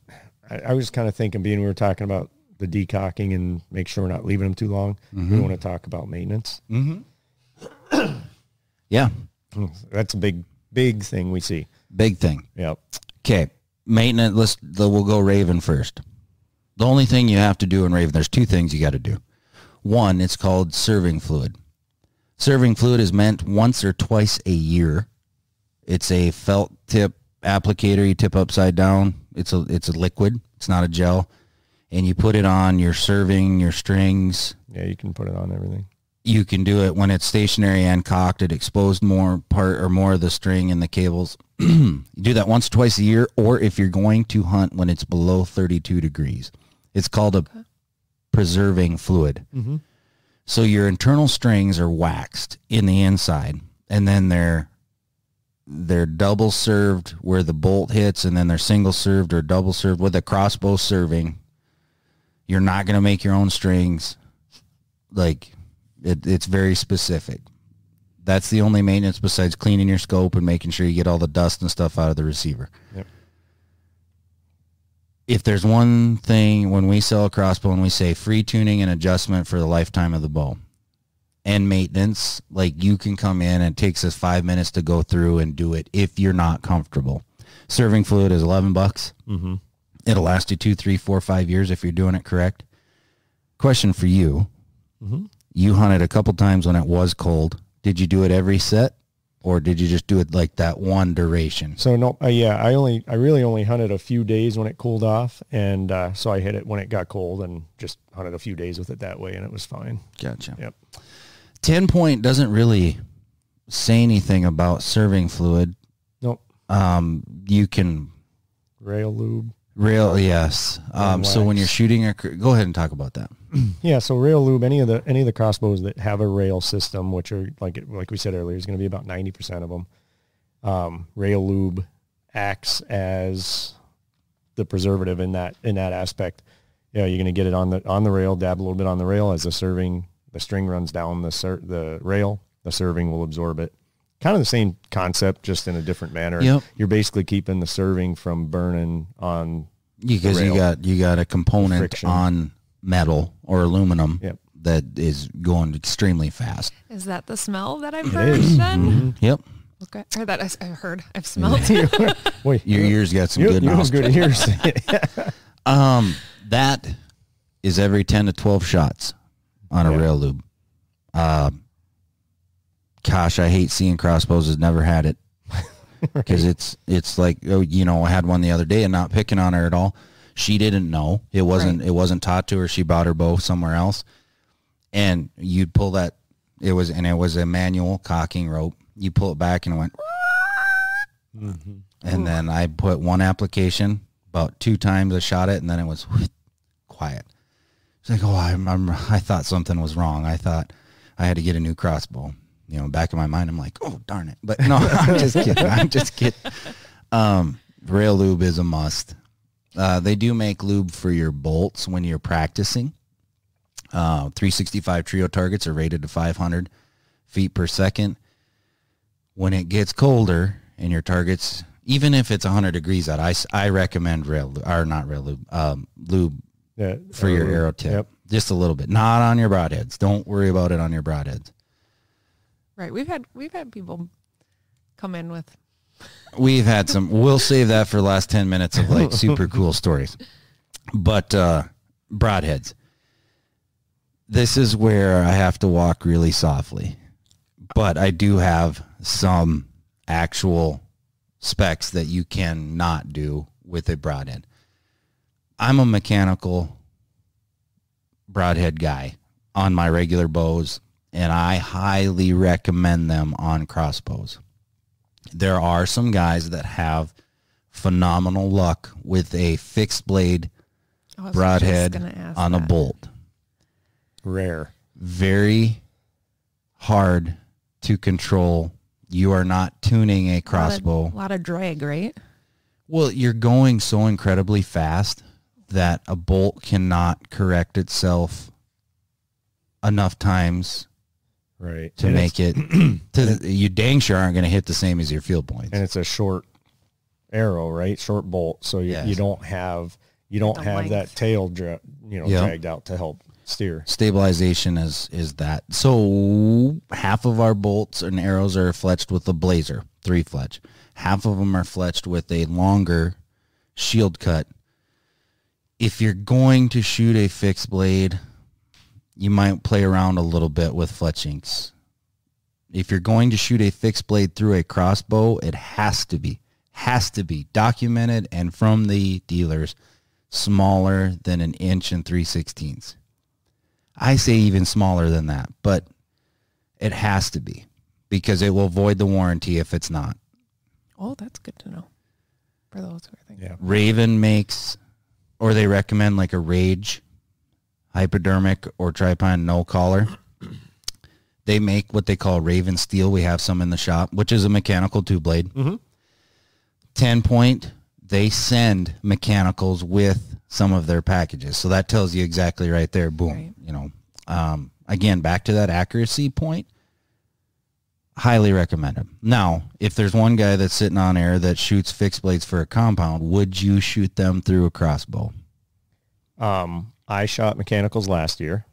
to, I was kind of thinking, being we were talking about the decocking and make sure we're not leaving them too long, we want to talk about maintenance. Yeah. That's a big thing we see. Big thing. Yep. Okay. Maintenance, we'll go Raven first. The only thing you have to do in Raven, there's two things you got to do. One, it's called serving fluid. Serving fluid is meant once or twice a year. It's a felt tip applicator. You tip upside down. It's a liquid. It's not a gel. And you put it on your serving, your strings. Yeah, you can put it on everything. You can do it when it's stationary and cocked. It exposed more of the string and the cables. You do that once or twice a year, or if you're going to hunt when it's below 32 degrees. It's called a preserving fluid. Mm-hmm. So your internal strings are waxed in the inside, and then they're double served where the bolt hits, and then they're single served or double served with a crossbow serving. You're not going to make your own strings. Like, it's very specific. That's the only maintenance besides cleaning your scope and making sure you get all the dust and stuff out of the receiver. Yep. If there's one thing when we sell a crossbow and we say free tuning and adjustment for the lifetime of the bow and maintenance, like, you can come in and it takes us 5 minutes to go through and do it if you're not comfortable. Serving fluid is $11. Mm-hmm. It'll last you 2, 3, 4, 5 years if you're doing it correct. Question for you. Mm-hmm. You hunted a couple times when it was cold. Did you do it every set, or did you just do it like that one duration? So no, I really only hunted a few days when it cooled off, and so I hit it when it got cold and just hunted a few days with it that way, and it was fine. Gotcha. Yep. 10-point doesn't really say anything about serving fluid. Nope. You can Rail lube. Yes. So when you're shooting go ahead and talk about that. Yeah, so rail lube, any of the crossbows that have a rail system, which are like we said earlier, is going to be about 90% of them. Rail lube acts as the preservative in that aspect. Yeah, you're going to get it on the rail, dab a little bit on the rail as the string runs down the rail. The serving will absorb it. Kind of the same concept, just in a different manner. Yep. You're basically keeping the serving from burning on because the rail. you got a component Friction. on metal or aluminum Yep. that is going extremely fast. Is that the smell that I've heard then? Mm-hmm. Yep. Okay. Or that I've smelled. Wait, Your ears got some good you have nostrils. good ears. That is every 10 to 12 shots on a rail lube. Gosh, I hate seeing crossbows has never had it because it's like, I had one the other day and not picking on her at all. She didn't know. It wasn't taught to her. She bought her bow somewhere else, and you'd pull that. It was a manual cocking rope. You pull it back and it went, Mm-hmm. and then I put one application about 2 times. I shot it, and then it was quiet. It's like, I thought something was wrong. I thought I had to get a new crossbow. Back in my mind, I'm like, oh, darn it. But no, I'm just kidding. Rail lube is a must. They do make lube for your bolts when you're practicing. 365 trio targets are rated to 500 feet per second. When it gets colder and your targets, even if it's 100 degrees out, I recommend lube for your arrow tip. Yep. Just a little bit. Not on your broadheads. Don't worry about it on your broadheads. Right. We've had people come in with. We've had some. We'll save that for the last 10 minutes of like super cool stories. But broadheads. This is where I have to walk really softly. But I do have some actual specs that you cannot do with a broadhead. I'm a mechanical broadhead guy on my regular bows, and I highly recommend them on crossbows. There are some guys that have phenomenal luck with a fixed blade broadhead on a bolt. Rare. Very hard to control. You are not tuning a crossbow. A lot of drag, right? Well, you're going so incredibly fast that a bolt cannot correct itself enough times to make it. You dang sure aren't going to hit the same as your field points. And it's a short arrow, right? Short bolt, so you don't have that tail dragged out to help steer. Stabilization is that. So half of our bolts and arrows are fletched with a blazer, 3-fletch. Half of them are fletched with a longer shield cut. If you're going to shoot a fixed blade, you might play around a little bit with fletchings. If you're going to shoot a fixed blade through a crossbow, it has to be documented and from the dealers smaller than 1 inch and 3/16. I say even smaller than that, but it has to be because it will void the warranty if it's not. Oh, that's good to know for those who are thinking. Yeah. Raven makes, or they recommend like a Rage hypodermic or Tripine no collar. They make what they call Raven steel. We have some in the shop, which is a mechanical 2-blade. 10-point, they send mechanicals with some of their packages. So that tells you exactly right there. Boom. Right. You know, again, back to that accuracy point, highly recommend them. Now, if there's one guy that's sitting on air that shoots fixed blades for a compound, would you shoot them through a crossbow? I shot mechanicals last year.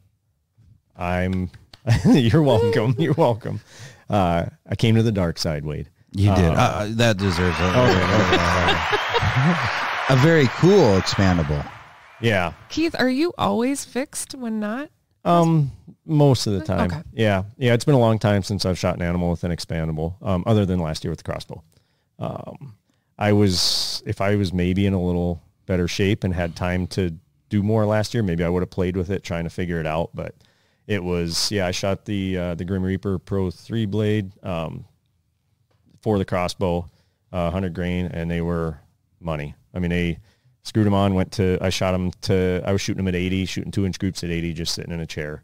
You're welcome. You're welcome. I came to the dark side, Wade. You did. That deserves a very cool expandable. Yeah. Keith, are you always fixed when not? Most of the time. Okay. Yeah. Yeah. It's been a long time since I've shot an animal with an expandable, other than last year with the crossbow. If I was maybe in a little better shape and had time to do more last year, maybe I would have played with it, trying to figure it out. But it was, I shot the Grim Reaper Pro 3 blade, for the crossbow, 100 grain, and they were money. I mean, they screwed them on, I was shooting them at 80, shooting 2-inch groups at 80, just sitting in a chair,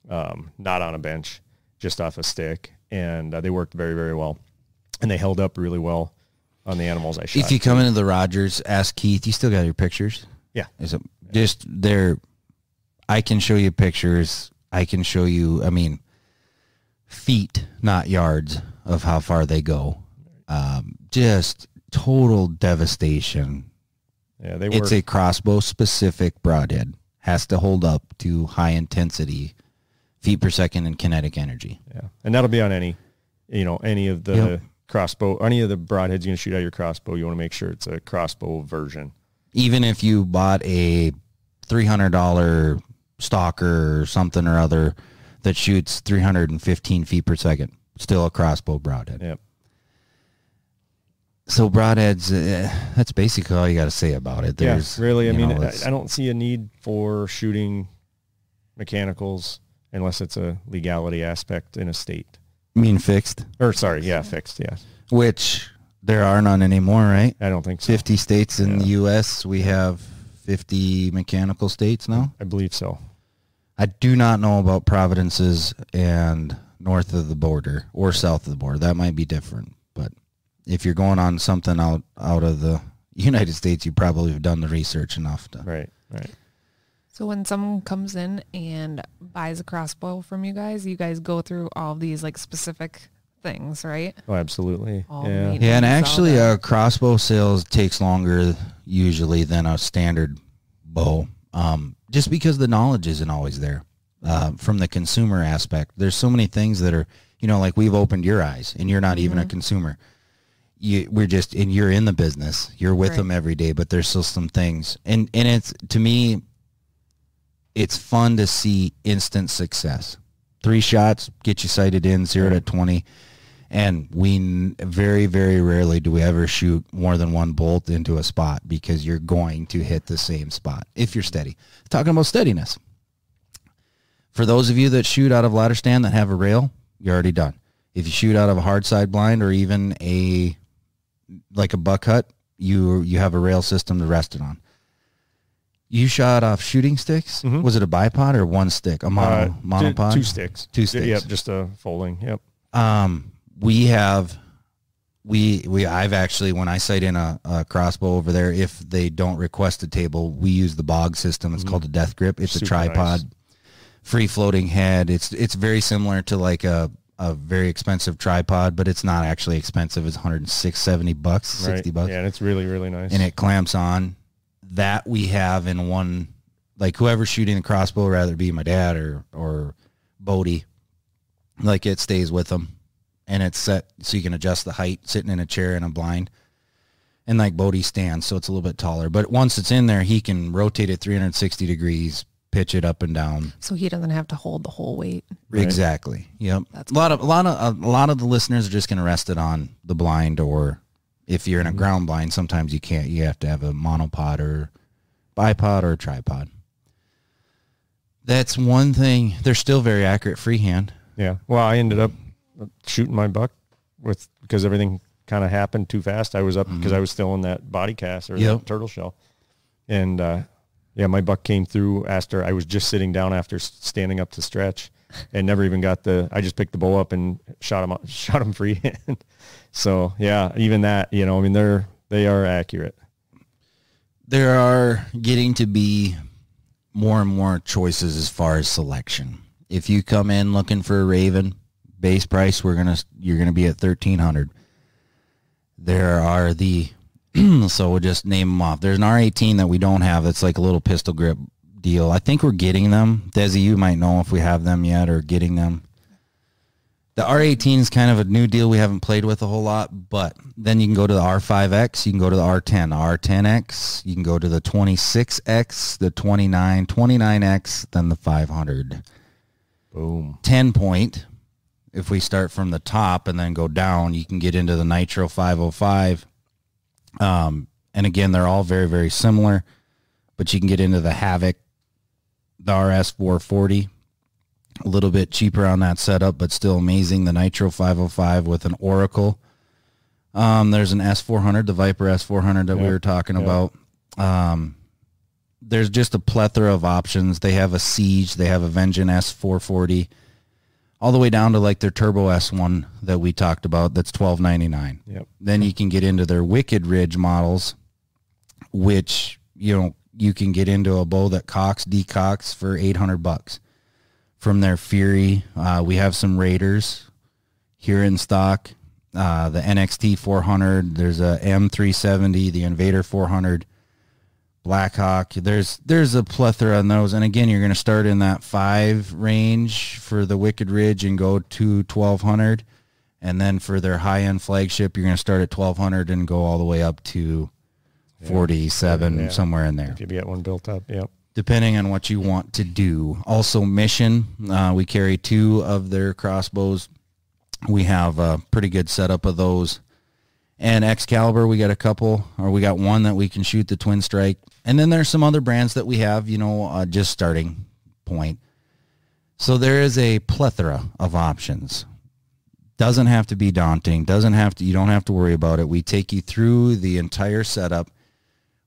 not on a bench, just off a stick. And they worked very, very well. And they held up really well on the animals I shot. If you come into the Rogers, ask Keith, you still got your pictures? Yeah. Is it just there? I can show you pictures. I can show you, feet, not yards, of how far they go. Just total devastation. Yeah, It's a crossbow specific broadhead. Has to hold up to high intensity feet per second and kinetic energy. Yeah, and that'll be on any of the crossbow, any of the broadheads you're going to shoot out of your crossbow. You want to make sure it's a crossbow version. Even if you bought a $300 stalker or something or other that shoots 315 feet per second, still a crossbow broadhead. Yep. So broadheads, that's basically all you got to say about it. There's, really, I don't see a need for shooting mechanicals unless it's a legality aspect in a state. You mean fixed? Fixed, yeah. Which there are none anymore, right? I don't think so. 50 states in the U.S. We have 50 mechanical states now? I believe so. I do not know about provinces and north of the border or south of the border. That might be different, but if you're going on something out of the United States, you probably have done the research enough to. Right. So when someone comes in and buys a crossbow from you guys go through all of these like specific things, right? Oh, absolutely. Yeah, and actually a crossbow sales takes longer usually than a standard bow, just because the knowledge isn't always there. From the consumer aspect, there's so many things that are, like we've opened your eyes and you're not even a consumer. You're in the business, you're with them every day, but there's still some things. And it's, to me, it's fun to see instant success. 3 shots, get you sighted in, 0 to 20. And we very, very rarely do we ever shoot more than one bolt into a spot because you're going to hit the same spot if you're steady. Talking about steadiness. For those of you that shoot out of ladder stand that have a rail, you're already done. If you shoot out of a hard side blind or even like a buck hut, you have a rail system to rest it on. You shot off shooting sticks? Mm-hmm. Was it a bipod or one stick? A monopod? 2 sticks. 2 sticks. Yep, just a folding. Yep. I've actually, when I sight in a crossbow over there, if they don't request a table, we use the bog system. It's called a death grip. It's super a tripod, free floating head. It's very similar to like a very expensive tripod, but it's not actually expensive. It's $160, $70, $60. Yeah, and it's really, really nice. And it clamps on. That we have in one, like whoever's shooting the crossbow, rather it be my dad or Bodie, like it stays with them. And it's set so you can adjust the height sitting in a chair in a blind. And like Bodie stands, so it's a little bit taller. But once it's in there, he can rotate it 360 degrees, pitch it up and down. So he doesn't have to hold the whole weight. Right. Exactly. Yep. That's a lot of the listeners are just going to rest it on the blind, or if you're in a ground blind, sometimes you can't. You have to have a monopod or bipod or a tripod. That's one thing. They're still very accurate freehand. Yeah. Well, I ended up shooting my buck because everything kind of happened too fast. I was up because I was still in that body cast or that turtle shell. And, my buck came through after I was just sitting down after standing up to stretch and never even got I just picked the bow up and shot him freehand. So yeah, even that, I mean, they are accurate. There are getting to be more and more choices as far as selection. If you come in looking for a Raven, base price, you're gonna be at $1,300. There are so we'll just name them off. There's an R18 that we don't have. That's like a little pistol grip deal. I think we're getting them. Desi, you might know if we have them yet or getting them. The R18 is kind of a new deal we haven't played with a whole lot, but then you can go to the R5X, you can go to the R10, R10X, you can go to the 26X, the 29X, then the 500. Boom. 10 point. If we start from the top and then go down, you can get into the Nitro 505. And again, they're all very, very similar, but you can get into the Havoc, the RS 440, a little bit cheaper on that setup, but still amazing. The Nitro 505 with an Oracle. There's an S400, the Viper S400 that we were talking about. There's just a plethora of options. They have a Siege, they have a Vengeance S440, all the way down to like their Turbo S1 that we talked about. That's $1,299. Yep. Then you can get into their Wicked Ridge models, which, you can get into a bow that decocks for $800. From their Fury, we have some Raiders here in stock. The NXT 400, there's a M370, the Invader 400, Blackhawk. There's a plethora on those, and again, you're going to start in that 5 range for the Wicked Ridge and go to 1,200, and then for their high-end flagship, you're going to start at 1,200 and go all the way up to 47, somewhere in there. If you get one built up, yep. Depending on what you want to do. Also, Mission, we carry 2 of their crossbows. We have a pretty good setup of those. And Excalibur, we got we got one that we can shoot the Twin Strike. And then there's some other brands that we have, just starting point. So there is a plethora of options. Doesn't have to be daunting. You don't have to worry about it. We take you through the entire setup.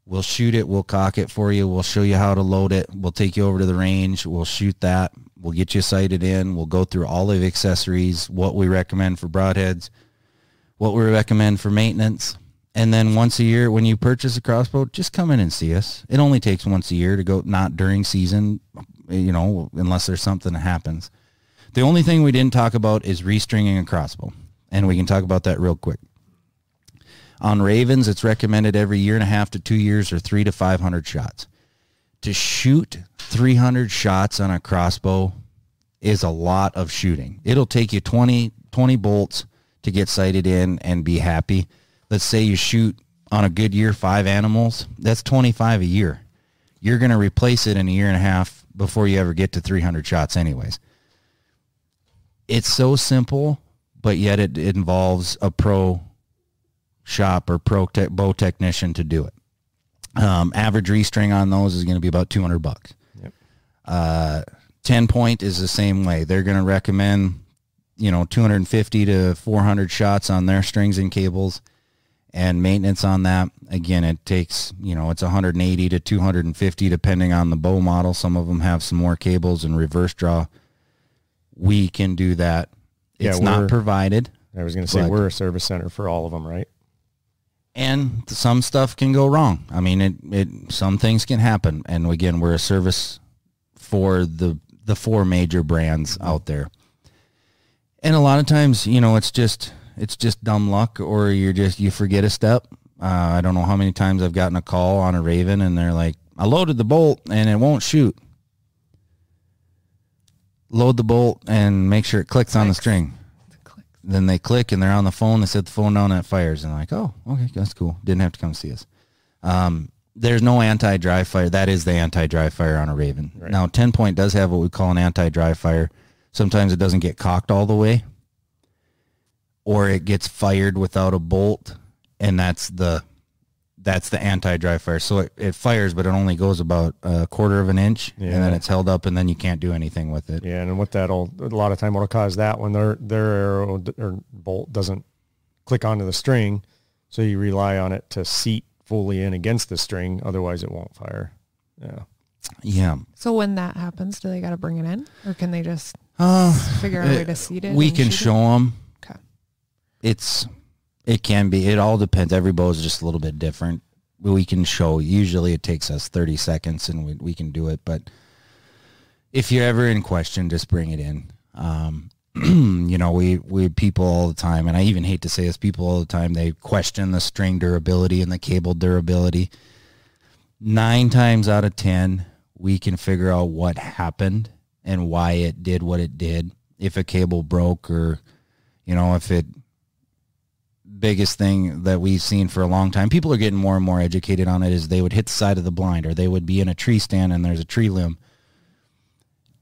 We'll shoot it. We'll cock it for you. We'll show you how to load it. We'll take you over to the range. We'll shoot that. We'll get you sighted in. We'll go through all of the accessories, what we recommend for broadheads, what we recommend for maintenance. And then once a year, when you purchase a crossbow, just come in and see us. It only takes once a year to go, not during season, unless there's something that happens. The only thing we didn't talk about is restringing a crossbow. And we can talk about that real quick. On Ravens, it's recommended every 1.5 to 2 years or 300 to 500 shots. To shoot 300 shots on a crossbow is a lot of shooting. It'll take you 20 bolts to get sighted in and be happy. Let's say you shoot on a good year 5 animals. That's 25 a year. You're going to replace it in a 1.5 before you ever get to 300 shots anyways. It's so simple, but yet it involves a pro shop or bow technician to do it. Average restring on those is going to be about $200. Yep. 10 point is the same way. They're going to recommend 250 to 400 shots on their strings and cables, and maintenance on that. Again, it takes it's 180 to 250 depending on the bow model. Some of them have some more cables and reverse draw. We can do that. It's not provided. I was going to say we're a service center for all of them, right? And some stuff can go wrong. I mean, some things can happen. And again, we're a service for the 4 major brands out there. And a lot of times, it's just dumb luck, or you forget a step. I don't know how many times I've gotten a call on a Raven and they're like, I loaded the bolt and it won't shoot. Load the bolt and make sure it clicks on the string. Then they click and they're on the phone. They set the phone down and it fires. And I'm like, oh, okay, that's cool. Didn't have to come see us. there's no anti-dry fire. That is the anti-dry fire on a Raven. Right. Now, 10-point does have what we call an anti-dry fire. Sometimes it doesn't get cocked all the way, or it gets fired without a bolt, and that's the anti-dry fire. So it fires, but it only goes about a quarter of an inch, and then it's held up, and then you can't do anything with it. Yeah, and what a lot of time will cause that when their arrow or bolt doesn't click onto the string, so you rely on it to seat fully in against the string, otherwise it won't fire. Yeah. So when that happens, do they got to bring it in, or can they just figure out a way to seat it? We can show them. Okay. It can be. It all depends. Every bow is just a little bit different. We can show. Usually it takes us 30 seconds, and we can do it. But if you're ever in question, just bring it in. You know, we people all the time, and I even hate to say this, people all the time, they question the string durability and the cable durability. 9 times out of 10, we can figure out what happened and why it did what it did. If a cable broke, or, you know, biggest thing that we've seen for a long time, people are getting more and more educated on it, is they would hit the side of the blind, or they would be in a tree stand and there's a tree limb.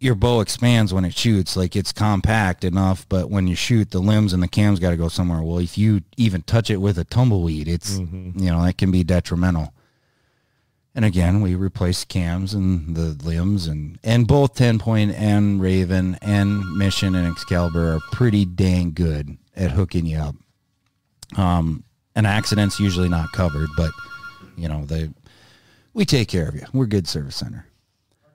Your bow expands when it shoots, like it's compact enough, but when you shoot, the limbs and the cams got to go somewhere. Well, if you even touch it with a tumbleweed, it's, you know, that can be detrimental. And again, we replace cams and the limbs, and both 10-point and Raven and Mission and Excalibur are pretty dang good at hooking you up. An accident's usually not covered, but, you know, we take care of you. We're a good service center.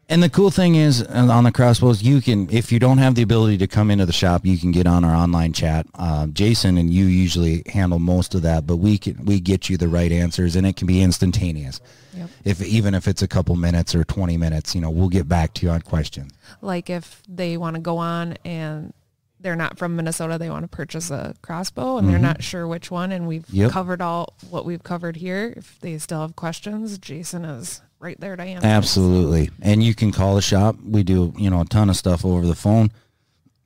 And the cool thing is, on the Crossbows, you can, if you don't have the ability to come into the shop, you can get on our online chat. Jason and you usually handle most of that, but we get you the right answers, and it can be instantaneous. Yep. Even if it's a couple minutes or 20 minutes, you know, we'll get back to you on questions. Like if they want to go on and they're not from Minnesota, they want to purchase a crossbow and they're not sure which one, and we've covered all what we've covered here. If they still have questions, Jason is right there to answer. Absolutely. And you can call the shop. We do, you know, a ton of stuff over the phone.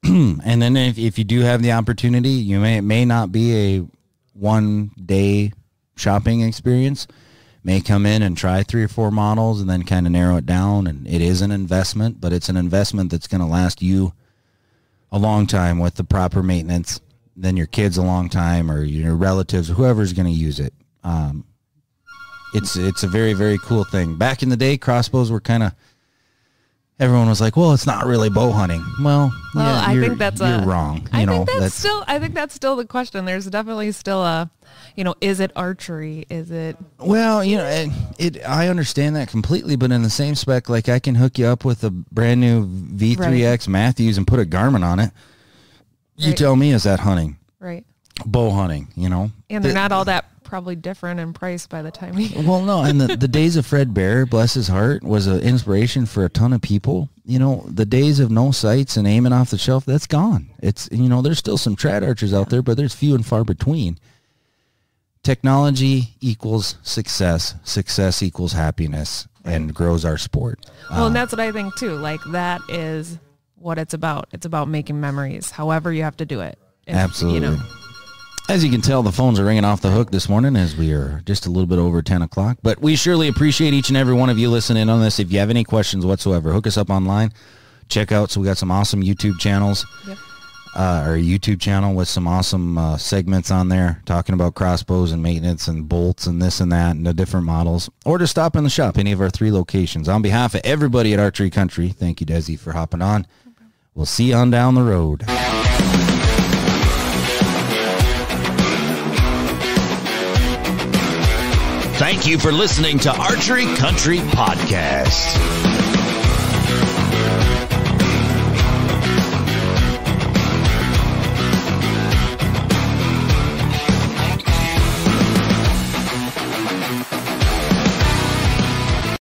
And then if you do have the opportunity, it may not be a one-day shopping experience. May come in and try 3 or 4 models and then kind of narrow it down. And it is an investment, but it's an investment that's going to last you a long time with the proper maintenance, then your kids a long time, or your relatives, whoever's going to use it. It's a very, very cool thing. Back in the day, crossbows were kind of, everyone was like, well, it's not really bow hunting. Well, yeah, I think you're wrong. I think that's still the question. There's definitely still a, you know, is it archery? Is it? Well, you know, I understand that completely, but in the same spec, like I can hook you up with a brand new V3X Matthews and put a Garmin on it. You tell me, is that hunting? Right. Bow hunting, you know? And they're not all that probably different in price by the time you... Well, no, and the days of Fred Bear, bless his heart, was an inspiration for a ton of people. You know, the days of no sights and aiming off the shelf, that's gone. It's, you know, there's still some trad archers out there, but there's few and far between. Technology equals success. Success equals happiness and grows our sport. Well, and that's what I think too. Like, that is what it's about. It's about making memories, however you have to do it. Absolutely. You know. As you can tell, the phones are ringing off the hook this morning as we are just a little bit over 10 o'clock. But we surely appreciate each and every one of you listening on this. If you have any questions whatsoever, hook us up online. Check out, so we got some awesome YouTube channels. Yep. Our YouTube channel with some awesome segments on there talking about crossbows and maintenance and bolts and this and that and the different models. Or to stop in the shop, any of our 3 locations. On behalf of everybody at Archery Country, thank you, Desi, for hopping on. We'll see you on down the road. Thank you for listening to Archery Country Podcast.